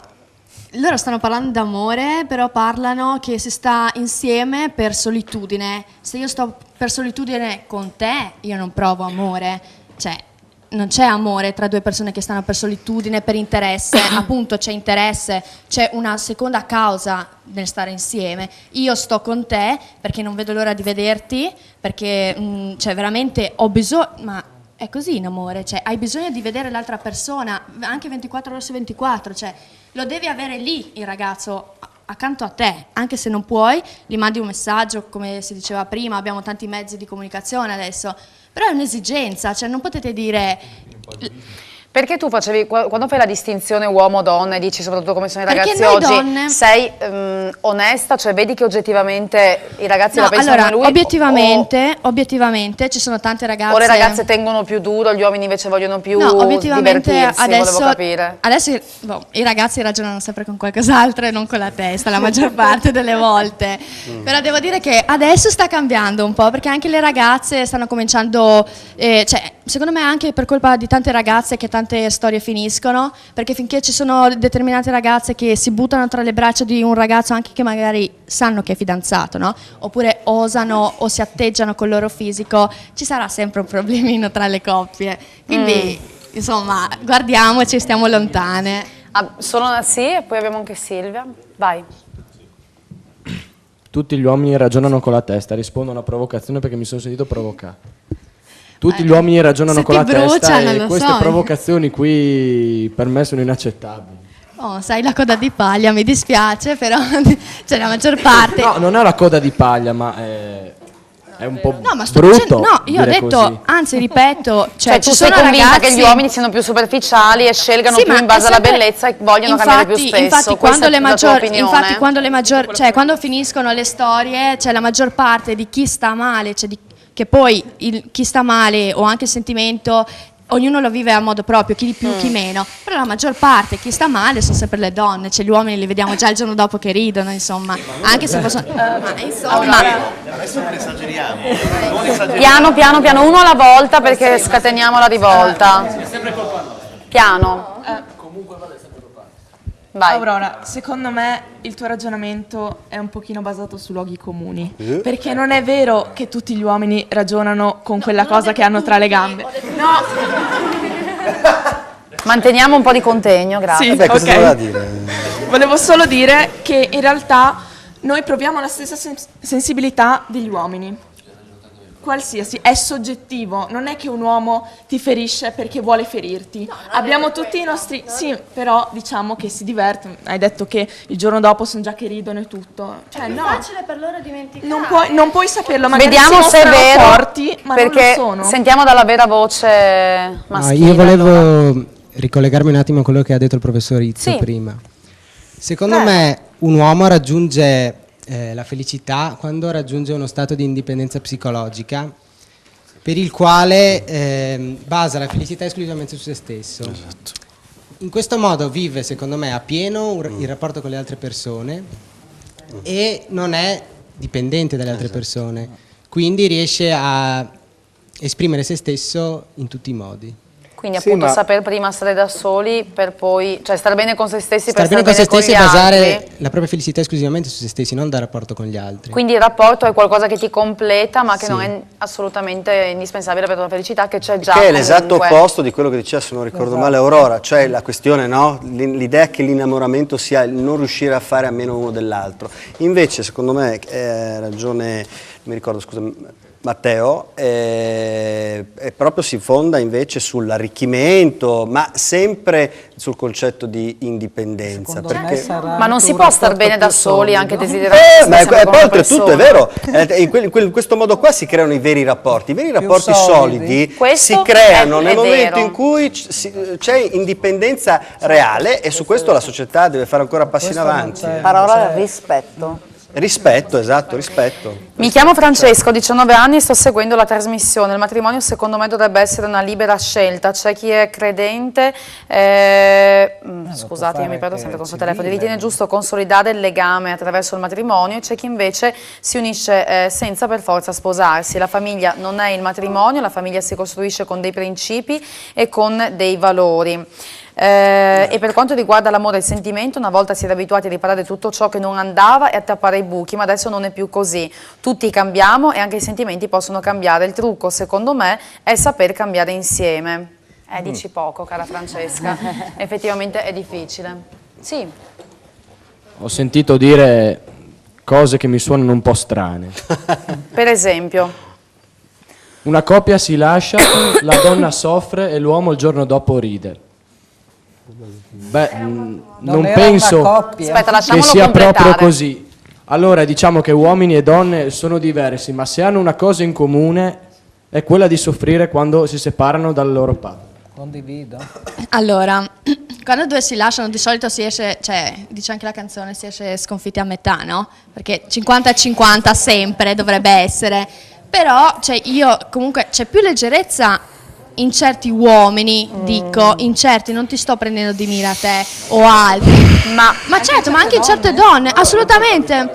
loro stanno parlando d'amore, però parlano che si sta insieme per solitudine. Se io sto per solitudine con te, io non provo amore. Cioè, non c'è amore tra due persone che stanno per solitudine, per interesse, appunto c'è interesse, c'è una seconda causa nel stare insieme. Io sto con te perché non vedo l'ora di vederti, perché cioè veramente ho bisogno, ma è così in amore, cioè hai bisogno di vedere l'altra persona anche 24 ore su 24, cioè lo devi avere lì il ragazzo accanto a te, anche se non puoi, gli mandi un messaggio, come si diceva prima, abbiamo tanti mezzi di comunicazione adesso, però è un'esigenza, cioè non potete dire... Perché tu facevi, quando fai la distinzione uomo-donna e dici soprattutto come sono i ragazzi oggi, donne... sei onesta? Cioè vedi che oggettivamente i ragazzi la pensano allora, come lui? Obiettivamente ci sono tante ragazze... O le ragazze tengono più duro, gli uomini invece vogliono più obiettivamente divertirsi, volevo capire. Adesso i ragazzi ragionano sempre con qualcos'altro e non con la testa, la maggior parte delle volte. Però devo dire che adesso sta cambiando un po', perché anche le ragazze stanno cominciando... cioè, secondo me anche per colpa di tante ragazze che tante storie finiscono, perché finché ci sono determinate ragazze che si buttano tra le braccia di un ragazzo anche che magari sanno che è fidanzato, no? Oppure osano o si atteggiano col loro fisico, ci sarà sempre un problemino tra le coppie. Quindi, insomma, guardiamoci, stiamo lontane. Solo sì, e poi abbiamo anche Silvia. Vai. Tutti gli uomini ragionano con la testa, rispondo a una provocazione perché mi sono sentito provocato. Tutti gli uomini ragionano con la testa e queste provocazioni qui per me sono inaccettabili. Oh, sai la coda di paglia, mi dispiace, però c'è la maggior parte. No, non è la coda di paglia, ma è un po' no, ma sto brutto. Dicendo, no, io ho detto, così. Anzi, ripeto, cioè tu sei convinta che gli uomini siano più superficiali e scelgano più in base alla bellezza e vogliono cambiare più spesso. Infatti, quando finiscono le storie, c'è la maggior parte di chi sta male, cioè che poi chi sta male o anche il sentimento, ognuno lo vive a modo proprio, chi di più, chi meno, però la maggior parte, chi sta male sono sempre le donne, cioè gli uomini li vediamo già il giorno dopo che ridono, insomma, anche se possono... insomma... Adesso non esageriamo. Piano, uno alla volta perché scateniamo la rivolta. Piano. Vai. Aurora, secondo me il tuo ragionamento è un pochino basato su luoghi comuni, perché non è vero che tutti gli uomini ragionano con quella cosa che hanno tra le gambe. No. Manteniamo un po' di contegno, grazie. Sì, Beh, cosa ok. doveva dire? Volevo solo dire che in realtà noi proviamo la stessa sensibilità degli uomini. Qualsiasi, è soggettivo, non è che un uomo ti ferisce perché vuole ferirti. Abbiamo tutti i nostri... Sì, però diciamo che si diverte. Hai detto che il giorno dopo sono già che ridono e tutto. Cioè, no. È facile per loro dimenticare. Non puoi saperlo, magari Vediamo si se è mostrano vero, forti, ma perché non lo sono. sentiamo dalla vera voce maschile. Io volevo ricollegarmi un attimo a quello che ha detto il professor Izzo prima. Secondo me un uomo raggiunge la felicità quando raggiunge uno stato di indipendenza psicologica per il quale basa la felicità esclusivamente su se stesso. Esatto. In questo modo vive, secondo me, a pieno il rapporto con le altre persone e non è dipendente dalle altre persone, quindi riesce a esprimere se stesso in tutti i modi. Quindi appunto saper prima stare da soli per poi, cioè stare bene con se stessi per Stare bene con se stessi gli e basare altri. la propria felicità esclusivamente su se stessi, non dal rapporto con gli altri. Quindi il rapporto è qualcosa che ti completa ma che Sì. non è assolutamente indispensabile per la tua felicità, che c'è già Che è l'esatto comunque. opposto di quello che diceva, se non ricordo male, Aurora, cioè la questione, no? L'idea che l'innamoramento sia il non riuscire a fare a meno uno dell'altro. Invece, secondo me, ragione, non mi ricordo, scusa, Matteo, proprio si fonda invece sull'arricchimento, ma sempre sul concetto di indipendenza. Perché... Ma non si può star bene da soli, anche desiderare ma sempre con poi una oltretutto è persona. vero, in questo modo qua si creano i veri rapporti. I veri rapporti solidi. solidi Questo si creano è nel momento vero. in cui c'è indipendenza reale, e su questo la società deve fare ancora passi in avanti. Parola rispetto. Rispetto, esatto, rispetto. Mi chiamo Francesco, ho 19 anni e sto seguendo la trasmissione. Il matrimonio secondo me dovrebbe essere una libera scelta. C'è chi è credente, scusate, io mi perdo sempre con questo telefono, ritiene giusto consolidare il legame attraverso il matrimonio, e c'è chi invece si unisce senza per forza sposarsi. La famiglia non è il matrimonio, la famiglia si costruisce con dei principi e con dei valori. E per quanto riguarda l'amore e il sentimento, una volta si era abituati a riparare tutto ciò che non andava e a tappare i buchi, ma adesso non è più così. Tutti cambiamo e anche i sentimenti possono cambiare. Il trucco, secondo me, è saper cambiare insieme. Dici poco, cara Francesca. Effettivamente è difficile. Sì. Ho sentito dire cose che mi suonano un po' strane. Per esempio? Una coppia si lascia, la donna soffre e l'uomo il giorno dopo ride. Beh, non era penso una coppia. Aspetta, che lasciamolo sia completare. proprio così. Allora diciamo che uomini e donne sono diversi, ma se hanno una cosa in comune è quella di soffrire quando si separano dal loro padre. Condivido. Allora, quando due si lasciano di solito si esce, cioè dice anche la canzone, si esce sconfitti a metà, no? Perché 50-50 sempre dovrebbe essere. Però cioè, io comunque c'è più leggerezza in certi uomini, dico, in certi, non ti sto prendendo di mira te o altri, ma certo, ma anche in certe donne, assolutamente.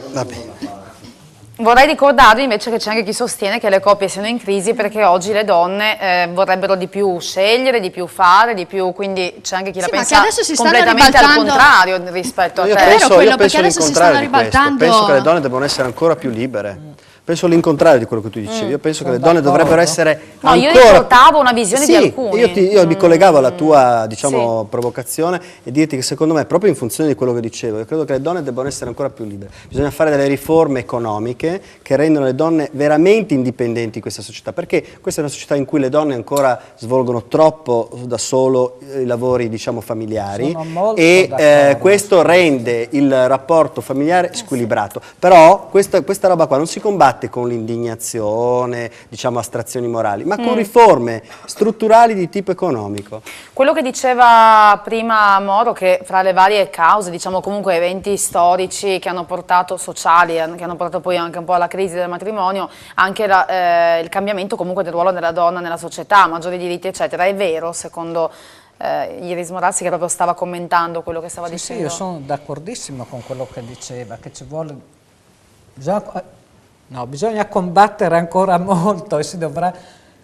Vorrei ricordarvi invece che c'è anche chi sostiene che le coppie siano in crisi perché oggi le donne vorrebbero di più scegliere, di più fare, di più, quindi c'è anche chi la Sì, ma pensa che adesso si stanno completamente al ribaltando. contrario rispetto a Io te. penso perché adesso si stanno l'incontrario di questo. ribaltando. Penso che le donne debbano essere ancora più libere. Penso l'incontrario di quello che tu dicevi. Io penso che le donne dovrebbero essere No, io ancora... riportavo una visione di alcuni. Io mi collegavo alla tua, diciamo, provocazione e dirti che secondo me, proprio in funzione di quello che dicevo, io credo che le donne debbano essere ancora più libere. Bisogna fare delle riforme economiche che rendono le donne veramente indipendenti in questa società, perché questa è una società in cui le donne ancora svolgono troppo da solo i lavori, diciamo, familiari, Sono molto e d'accordo. questo rende il rapporto familiare squilibrato. Però questa roba qua non si combatte con l'indignazione, diciamo astrazioni morali, ma con riforme strutturali di tipo economico. Quello che diceva prima Moro, che fra le varie cause, diciamo comunque eventi storici che hanno portato, sociali, che hanno portato poi anche un po' alla crisi del matrimonio, anche il cambiamento comunque del ruolo della donna nella società, maggiori diritti eccetera, è vero secondo Iris Morazzi, che proprio stava commentando quello che stava Sì, dicendo? io sono d'accordissimo con quello che diceva, che ci vuole... bisogna combattere ancora molto e si dovrà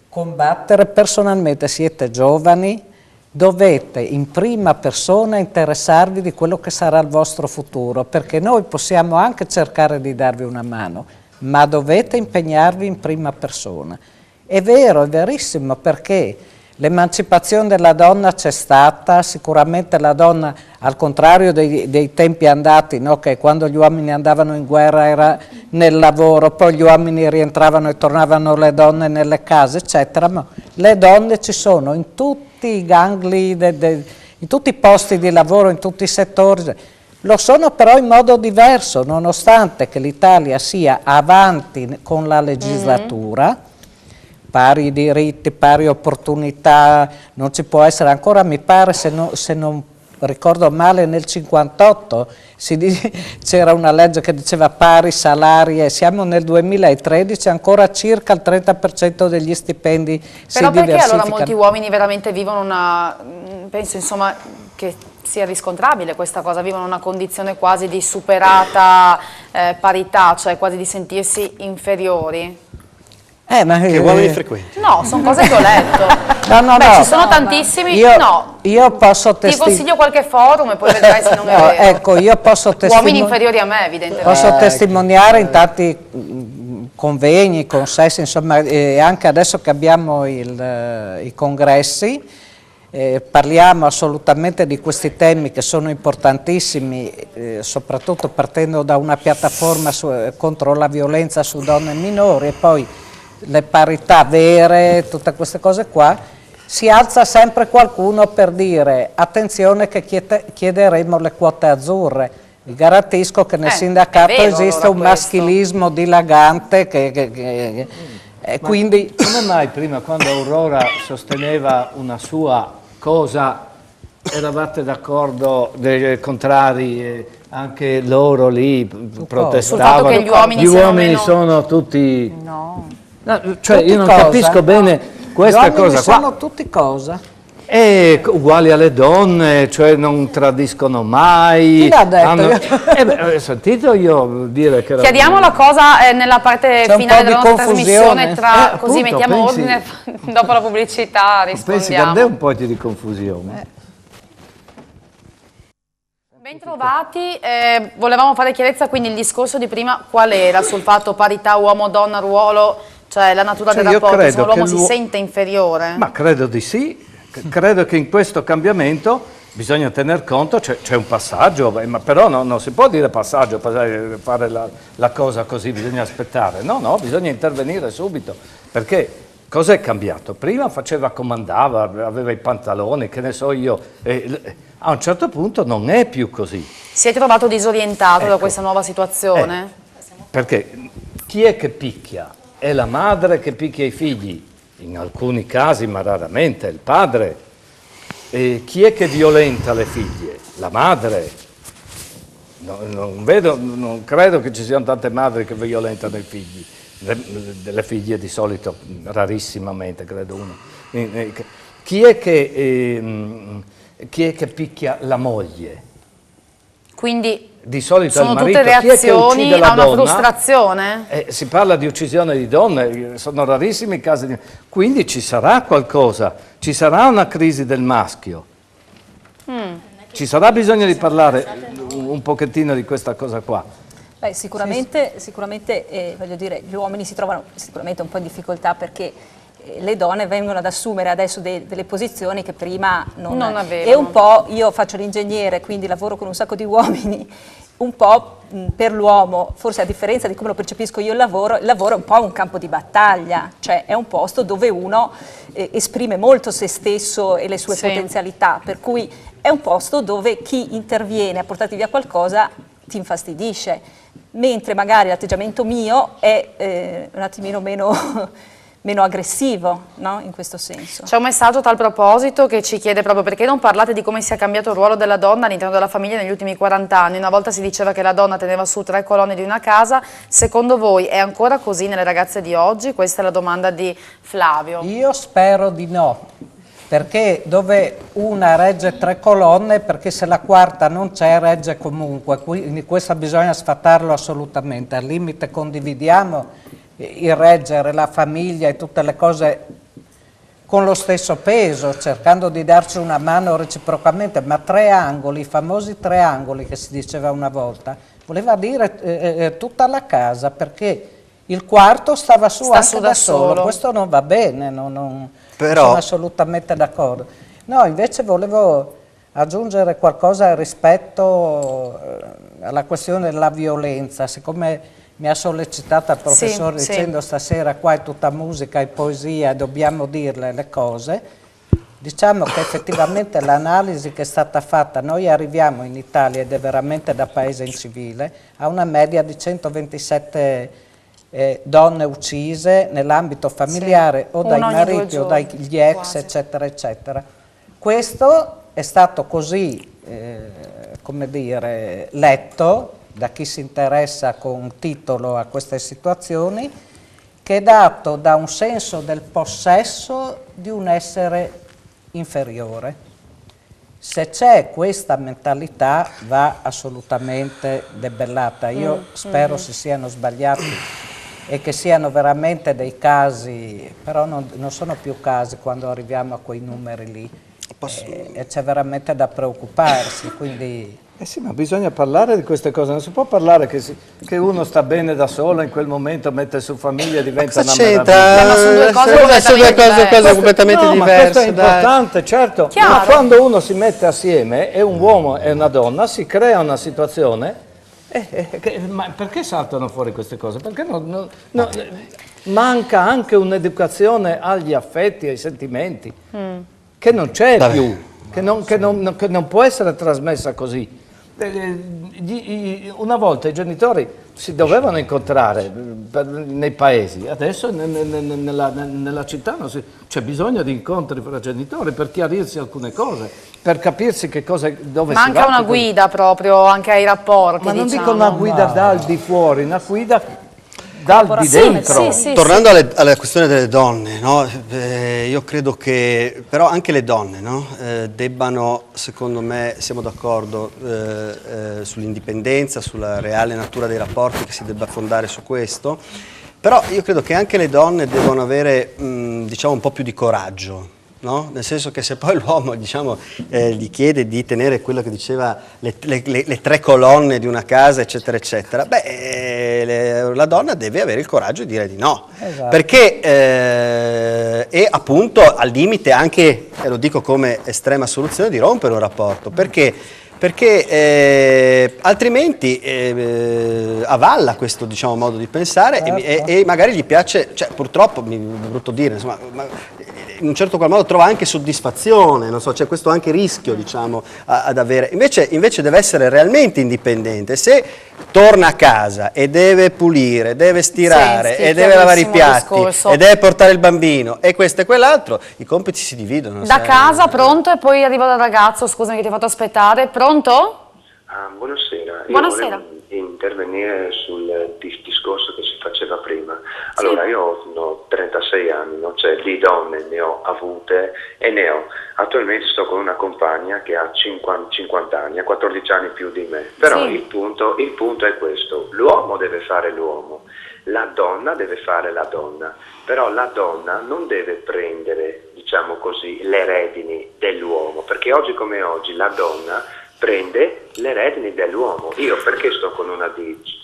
combattere. Personalmente siete giovani, dovete in prima persona interessarvi di quello che sarà il vostro futuro, perché noi possiamo anche cercare di darvi una mano, ma dovete impegnarvi in prima persona. È vero, è verissimo, perché L'emancipazione della donna c'è stata, sicuramente la donna, al contrario dei tempi andati, no, che quando gli uomini andavano in guerra era nel lavoro, poi gli uomini rientravano e tornavano le donne nelle case, eccetera, ma le donne ci sono in tutti i gangli, in tutti i posti di lavoro, in tutti i settori. Lo sono però in modo diverso, nonostante che l'Italia sia avanti con la legislatura, pari diritti, pari opportunità, non ci può essere ancora, mi pare, se non ricordo male, nel 58 c'era una legge che diceva pari salari e siamo nel 2013, ancora circa il 30% degli stipendi si diversificano. Però perché allora molti uomini veramente vivono una, penso insomma che sia riscontrabile questa cosa, vivono una condizione quasi di superata parità, cioè quasi di sentirsi inferiori? Che uomini frequenti? No, sono cose che ho letto. No, ci sono tantissimi. Io posso ti consiglio qualche forum e poi vedrai se non è vero. Ecco, io posso uomini inferiori a me, evidentemente. Posso testimoniare in tanti convegni, consessi, insomma, e anche adesso che abbiamo i congressi, parliamo assolutamente di questi temi che sono importantissimi, soprattutto partendo da una piattaforma contro la violenza su donne e minori e poi le parità vere, tutte queste cose qua. Si alza sempre qualcuno per dire attenzione che chiederemo le quote azzurre. Vi garantisco che nel sindacato esiste un maschilismo dilagante quindi... Come mai prima, quando Aurora sosteneva una sua cosa, eravate d'accordo, dei contrari, anche loro lì protestavano? Sul fatto che gli uomini sono tutti... No. No, cioè tutti io non cosa? capisco bene questa cosa qua. Gli uomini sono tutti cosa? Uguali alle donne, cioè non tradiscono mai. Chi l'ha detto? Ho sentito io dire che... Chiediamo la cosa nella parte finale della nostra trasmissione, così appunto, mettiamo ordine, dopo la pubblicità rispondiamo. Pensi che andè un po' di confusione? Bentrovati, volevamo fare chiarezza, quindi il discorso di prima qual era sul fatto parità uomo-donna, ruolo, cioè la natura del rapporto, se l'uomo si sente inferiore? Ma credo di sì, credo che in questo cambiamento bisogna tener conto, c'è un passaggio, ma però non si può dire passaggio, fare la cosa così, bisogna aspettare, no, bisogna intervenire subito, perché cos'è cambiato? Prima comandava, aveva i pantaloni, che ne so io, a un certo punto non è più così. Si è trovato disorientato da questa nuova situazione? Perché chi è che picchia? È la madre che picchia i figli, in alcuni casi, ma raramente, è il padre. E chi è che violenta le figlie? La madre. Non credo che ci siano tante madri che violentano i figli. Delle figlie di solito, rarissimamente, credo uno. Chi è che picchia la moglie? Quindi di solito sono il marito. tutte reazioni Chi è che a una donna? Frustrazione? Si parla di uccisione di donne, sono rarissimi i casi di... Quindi ci sarà qualcosa, ci sarà una crisi del maschio. Ci sarà bisogno di parlare un pochettino di questa cosa qua. Beh, sicuramente voglio dire, gli uomini si trovano sicuramente un po' in difficoltà perché le donne vengono ad assumere adesso delle posizioni che prima non avevano. E un po', io faccio l'ingegnere, quindi lavoro con un sacco di uomini, un po' per l'uomo, forse a differenza di come lo percepisco io il lavoro è un po' un campo di battaglia, cioè è un posto dove uno esprime molto se stesso e le sue potenzialità, per cui è un posto dove chi interviene a portarti via qualcosa ti infastidisce, mentre magari l'atteggiamento mio è un attimino meno aggressivo, no? In questo senso. C'è un messaggio a tal proposito che ci chiede proprio perché non parlate di come sia cambiato il ruolo della donna all'interno della famiglia negli ultimi 40 anni. Una volta si diceva che la donna teneva su 3 colonne di una casa, secondo voi è ancora così nelle ragazze di oggi? Questa è la domanda di Flavio. Io spero di no, perché dove una regge 3 colonne, perché se la quarta non c'è regge comunque, quindi questo bisogna sfattarlo assolutamente, al limite condividiamo il reggere la famiglia e tutte le cose con lo stesso peso, cercando di darci una mano reciprocamente, ma 3 angoli, i famosi 3 angoli che si diceva una volta, voleva dire tutta la casa, perché il quarto stava su anche da solo, questo non va bene. Però... Sono assolutamente d'accordo. No, invece volevo aggiungere qualcosa rispetto alla questione della violenza, siccome mi ha sollecitato il professore dicendo stasera qua è tutta musica e poesia, dobbiamo dirle le cose. Diciamo che effettivamente l'analisi che è stata fatta, noi arriviamo in Italia, ed è veramente da paese incivile, a una media di 127 donne uccise nell'ambito familiare o dai mariti o dagli ex, eccetera, eccetera. Questo è stato così, come dire, letto da chi si interessa con titolo a queste situazioni, che è dato da un senso del possesso di un essere inferiore. Se c'è questa mentalità va assolutamente debellata. Io spero si siano sbagliati e che siano veramente dei casi, però non sono più casi quando arriviamo a quei numeri lì, e c'è veramente da preoccuparsi, quindi... sì, ma bisogna parlare di queste cose, non si può parlare che uno sta bene da solo in quel momento, mette su famiglia e diventa una meraviglia. Ma sono due cose completamente diverse. Ma questo è importante, certo, ma quando uno si mette assieme, e un uomo e una donna, si crea una situazione, ma perché saltano fuori queste cose? Perché manca anche un'educazione agli affetti, ai sentimenti, che non c'è più, che non può essere trasmessa così. Una volta i genitori si dovevano incontrare nei paesi, adesso nella città c'è bisogno di incontri fra genitori per chiarirsi alcune cose, per capirsi che cosa, dove si va. Manca una guida proprio anche ai rapporti. Ma non dico una guida dal di fuori, una guida dal di dentro. Tornando alla questione delle donne, no? Io credo che però anche le donne, no? Debbano, secondo me, siamo d'accordo sull'indipendenza, sulla reale natura dei rapporti, che si debba fondare su questo, però io credo che anche le donne devono avere diciamo un po' più di coraggio. No? Nel senso che se poi l'uomo diciamo, gli chiede di tenere quello che diceva le tre colonne di una casa, eccetera, eccetera, la donna deve avere il coraggio di dire di no. Esatto. Perché, e appunto al limite anche, e lo dico come estrema soluzione, di rompere un rapporto. Perché altrimenti avalla questo diciamo, modo di pensare e magari gli piace, cioè, purtroppo, mi è brutto dire, insomma, in un certo qual modo trova anche soddisfazione, non so, c'è questo anche rischio diciamo, ad avere, invece deve essere realmente indipendente. Se torna a casa e deve pulire, deve stirare e deve lavare i piatti e deve portare il bambino e questo e quell'altro, i compiti si dividono. Da casa, pronto, e poi arriva dal ragazzo, scusami che ti ho fatto aspettare, pronto? Buonasera. Buonasera. Io volevo intervenire sul discorso che si faceva prima. Allora, io ho 36 anni, no? Cioè, di donne ne ho avute e ne ho. Attualmente sto con una compagna che ha 50 anni, ha 14 anni più di me. Però il punto è questo: l'uomo deve fare l'uomo, la donna deve fare la donna. Però la donna non deve prendere, diciamo così, le redini dell'uomo, perché oggi come oggi la donna prende le redini dell'uomo. Io perché sto con una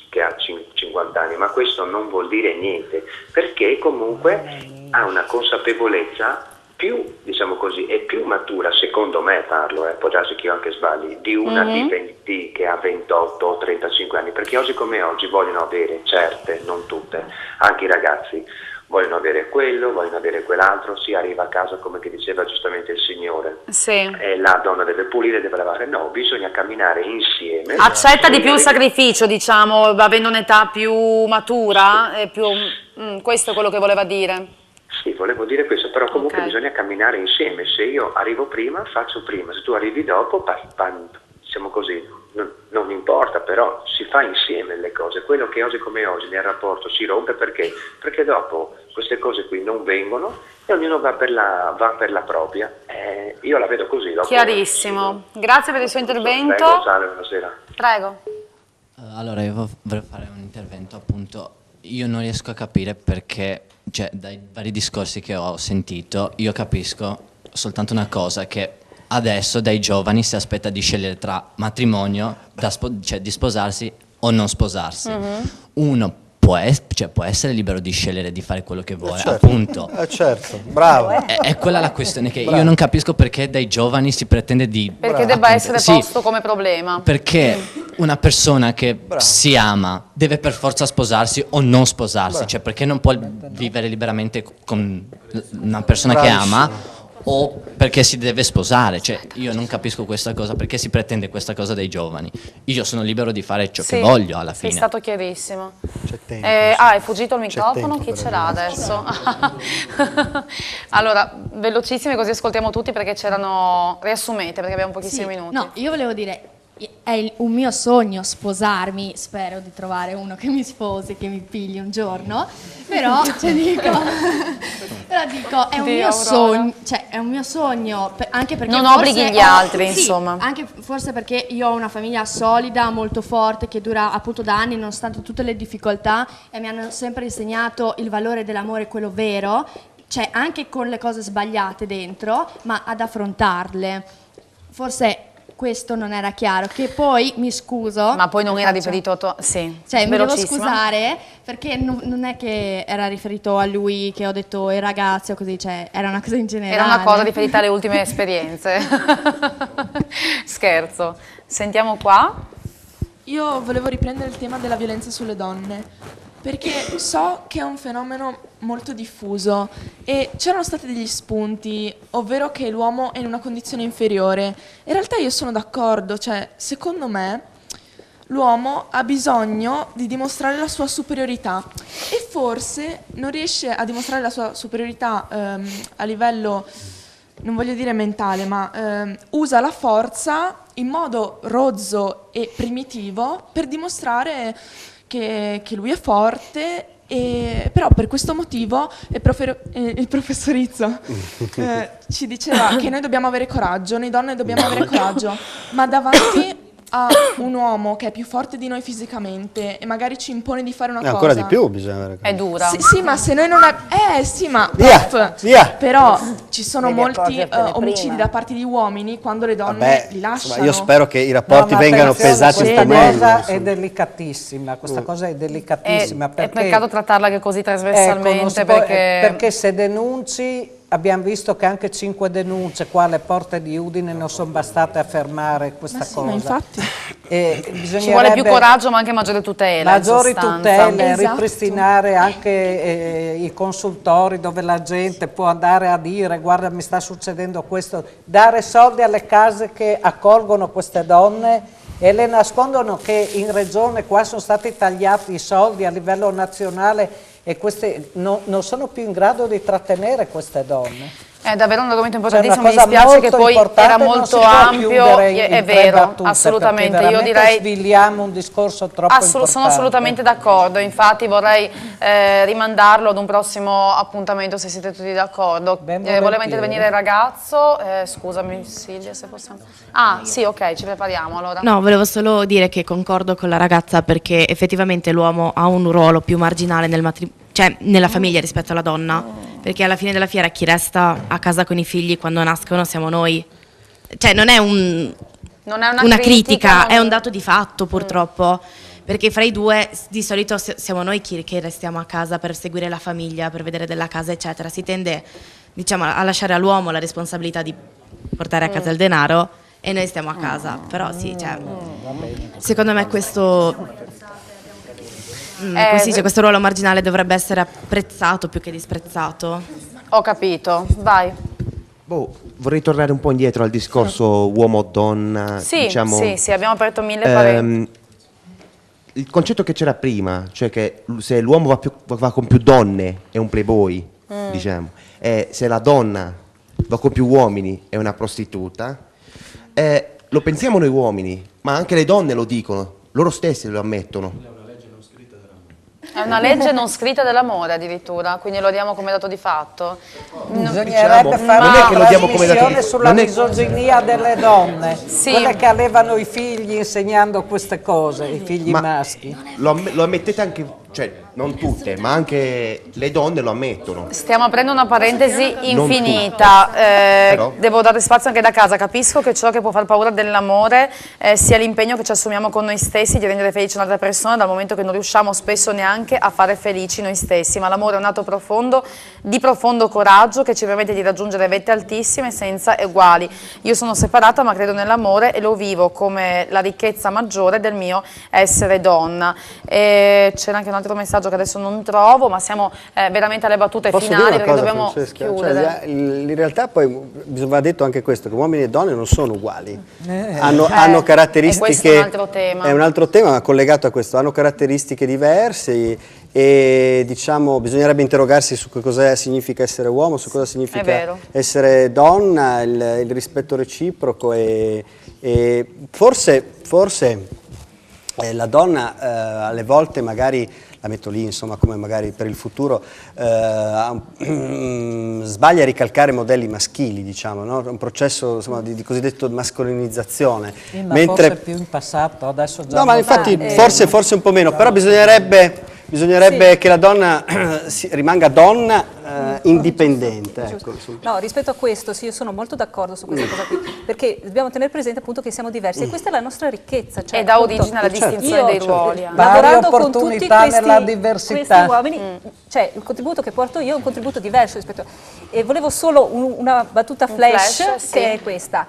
che ha 50 anni, ma questo non vuol dire niente, perché comunque ha una consapevolezza più, diciamo così, è più matura, secondo me parlo, può darsi che io anche sbagli, di una di che ha 28 o 35 anni, perché oggi come oggi vogliono avere, certe, non tutte, anche i ragazzi, vogliono avere quello, vogliono avere quell'altro, si arriva a casa come che diceva giustamente il signore, la donna deve pulire, deve lavare, no, bisogna camminare insieme. Accetta di più il sacrificio, diciamo, avendo un'età più matura, questo è quello che voleva dire. Sì, volevo dire questo, però comunque bisogna camminare insieme, se io arrivo prima faccio prima, se tu arrivi dopo, diciamo così, non importa, però si fa insieme le cose. Quello che oggi come oggi nel rapporto si rompe perché dopo queste cose qui non vengono e ognuno va per la propria. Io la vedo così. Chiarissimo, grazie per il suo intervento. Prego, salve, buonasera. Prego. Allora io vorrei fare un intervento, appunto, io non riesco a capire perché, cioè, dai vari discorsi che ho sentito, io capisco soltanto una cosa, che adesso dai giovani si aspetta di scegliere tra matrimonio, cioè di sposarsi o non sposarsi. Uno può essere libero di scegliere di fare quello che vuole, Certo. appunto. Certo, bravo. È quella la questione che Bravo. io non capisco perché dai giovani si pretende di... Perché debba essere Sì, posto come problema. perché una persona che si ama deve per forza sposarsi o non sposarsi, cioè perché non può vivere liberamente con una persona che ama o perché si deve sposare, cioè io non capisco questa cosa, perché si pretende questa cosa dai giovani. Io sono libero di fare ciò che voglio alla fine. Sei stato chiarissimo. Tempo, è fuggito il C'è microfono, tempo chi per ce l'ha adesso? Allora, velocissimi così ascoltiamo tutti perché riassumete perché abbiamo pochissimi minuti. No, io volevo dire, è un mio sogno sposarmi, spero di trovare uno che mi sposi, che mi pigli un giorno, però dico, è un mio sogno, cioè è un mio sogno, anche perché non forse obblighi gli altri, insomma. Anche forse perché io ho una famiglia solida, molto forte, che dura appunto da anni nonostante tutte le difficoltà, e mi hanno sempre insegnato il valore dell'amore, quello vero, cioè anche con le cose sbagliate dentro, ma ad affrontarle. Forse questo non era chiaro, che poi mi scuso. Ma poi non era riferito a sì. Cioè mi devo velocissima. scusare perché non è che era riferito a lui, che ho detto i ragazzi o così, cioè era una cosa in generale. Era una cosa riferita alle ultime esperienze. Scherzo. Sentiamo qua. Io volevo riprendere il tema della violenza sulle donne, perché so che è un fenomeno molto diffuso e c'erano stati degli spunti, ovvero che l'uomo è in una condizione inferiore. In realtà io sono d'accordo, cioè secondo me l'uomo ha bisogno di dimostrare la sua superiorità e forse non riesce a dimostrare la sua superiorità a livello, non voglio dire mentale, ma usa la forza in modo rozzo e primitivo per dimostrare che lui è forte, però per questo motivo il professor Izzo ci diceva che noi dobbiamo avere coraggio, noi donne dobbiamo avere coraggio, ma davanti a un uomo che è più forte di noi fisicamente e magari ci impone di fare una cosa ancora di più bisogna avere. È dura. Sì, ma se noi non sì, ma via. però ci sono Devi molti accorgertene omicidi prima. da parte di uomini quando le donne Vabbè, li lasciano. insomma, io spero che i rapporti ma vengano attenzione, pesati un po' questa meglio. cosa è insomma. delicatissima, questa cosa è delicatissima. È perché, peccato trattarla che così ecco, non trasversalmente si può- perché se denunci, abbiamo visto che anche 5 denunce qua alle porte di Udine non sono bastate a fermare questa cosa. Ma infatti. ci vuole più coraggio ma anche maggiore tutela. Maggiori in sostanza. tutele, Esatto. ripristinare anche i consultori dove la gente può andare a dire guarda mi sta succedendo questo, dare soldi alle case che accolgono queste donne e le nascondono che in regione qua sono stati tagliati i soldi a livello nazionale e queste non sono più in grado di trattenere queste donne. È davvero un argomento Cioè, importantissimo, una mi cosa dispiace che molto poi importante, era non molto si può ampio, chiudere in è tre vero, battute, assolutamente. perché Io veramente direi sviliamo un discorso troppo importante. sono assolutamente d'accordo, infatti vorrei rimandarlo ad un prossimo appuntamento se siete tutti d'accordo. Voleva intervenire il ragazzo, scusami Silvia se possiamo. Ah sì, ok, ci prepariamo allora. No, volevo solo dire che concordo con la ragazza perché effettivamente l'uomo ha un ruolo più marginale nella famiglia rispetto alla donna, perché alla fine della fiera chi resta a casa con i figli quando nascono siamo noi. Cioè non è una critica, è un dato di fatto purtroppo, perché fra i due di solito siamo noi che restiamo a casa per seguire la famiglia, per vedere della casa eccetera. Si tende diciamo a lasciare all'uomo la responsabilità di portare a casa il denaro e noi stiamo a casa, però sì, cioè, secondo me questo questo ruolo marginale dovrebbe essere apprezzato più che disprezzato. Ho capito, vai. Vorrei tornare un po' indietro al discorso uomo-donna. Sì, diciamo, sì, abbiamo aperto 1000 parenti. Il concetto che c'era prima, cioè che se l'uomo va con più donne è un playboy, diciamo, e se la donna va con più uomini è una prostituta, lo pensiamo noi uomini, ma anche le donne lo dicono, loro stesse lo ammettono. È una legge non scritta dell'amore addirittura, quindi lo diamo come dato di fatto. Bisognerebbe fare non è che una lo diamo come trasmissione sulla misoginia delle donne, Sì. quelle che allevano i figli insegnando queste cose, i figli maschi. Lo ammettete anche, cioè non tutte, ma anche le donne lo ammettono. Stiamo aprendo una parentesi Non infinita, Però- devo dare spazio anche da casa, capisco che ciò che può far paura dell'amore sia l'impegno che ci assumiamo con noi stessi di rendere felice un'altra persona, dal momento che non riusciamo spesso neanche a fare felici noi stessi, ma l'amore è un atto profondo, di profondo coraggio che ci permette di raggiungere vette altissime senza eguali. Io sono separata ma credo nell'amore e lo vivo come la ricchezza maggiore del mio essere donna. C'era anche un altro messaggio che adesso non trovo, ma siamo veramente alle battute Posso finali dire una perché cosa, dobbiamo Francesca? chiudere. Cioè, in realtà poi va detto anche questo, che uomini e donne non sono uguali, hanno caratteristiche, e questo è un altro tema. è un altro tema ma collegato a questo, hanno caratteristiche diverse e diciamo bisognerebbe interrogarsi su che cosa significa essere uomo, su cosa È significa vero. essere donna, il rispetto reciproco e forse la donna alle volte magari, la metto lì insomma come magari per il futuro, sbaglia a ricalcare modelli maschili, diciamo, no? Un processo insomma, di cosiddetto mascolinizzazione. Ma forse più in passato, adesso già... No, ma infatti forse un po' meno, però bisognerebbe che la donna rimanga donna indipendente. Ecco. No, rispetto a questo, sì, io sono molto d'accordo su questa cosa qui, perché dobbiamo tenere presente appunto che siamo diversi e questa è la nostra ricchezza. Cioè, E dà appunto, origine alla distinzione io, dei ruoli. Lavorando con tutti opportunità nella questi diversità. uomini, cioè il contributo che porto io è un contributo diverso rispetto e volevo solo una battuta flash, sì. che è questa.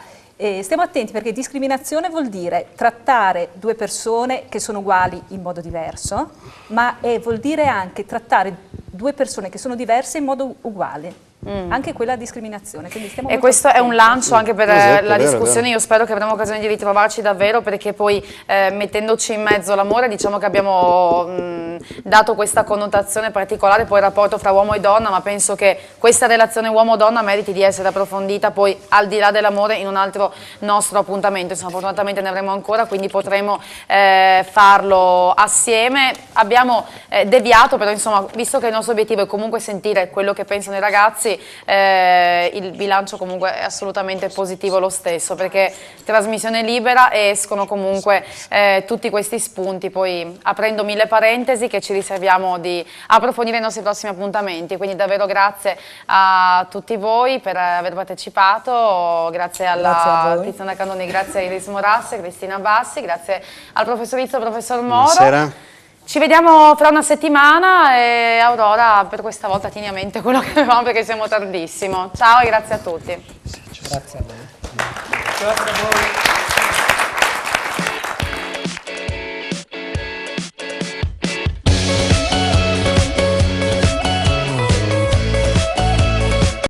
Stiamo attenti perché discriminazione vuol dire trattare due persone che sono uguali in modo diverso, ma vuol dire anche trattare due persone che sono diverse in modo uguale. Anche quella discriminazione. Quindi stiamo E molto questo è un attenti. lancio anche per Esatto, la è vero, discussione, è vero. io spero che avremo occasione di ritrovarci davvero perché poi mettendoci in mezzo l'amore diciamo che abbiamo dato questa connotazione particolare poi il rapporto fra uomo e donna, ma penso che questa relazione uomo-donna meriti di essere approfondita poi al di là dell'amore in un altro nostro appuntamento, insomma fortunatamente ne avremo ancora quindi potremo farlo assieme. Abbiamo deviato però insomma visto che il nostro obiettivo è comunque sentire quello che pensano i ragazzi, il bilancio comunque è assolutamente positivo lo stesso perché trasmissione libera e escono comunque tutti questi spunti poi aprendo mille parentesi che ci riserviamo di approfondire nei nostri prossimi appuntamenti, quindi davvero grazie a tutti voi per aver partecipato, grazie alla Tiziana Candoni, grazie a Iris Morasse, Cristina Bassi, grazie al professor Izzo e al professor Moro. Buonasera. Ci vediamo fra una settimana e Aurora per questa volta tieni a mente quello che avevamo perché siamo tardissimo. Ciao e grazie a tutti. Grazie a voi.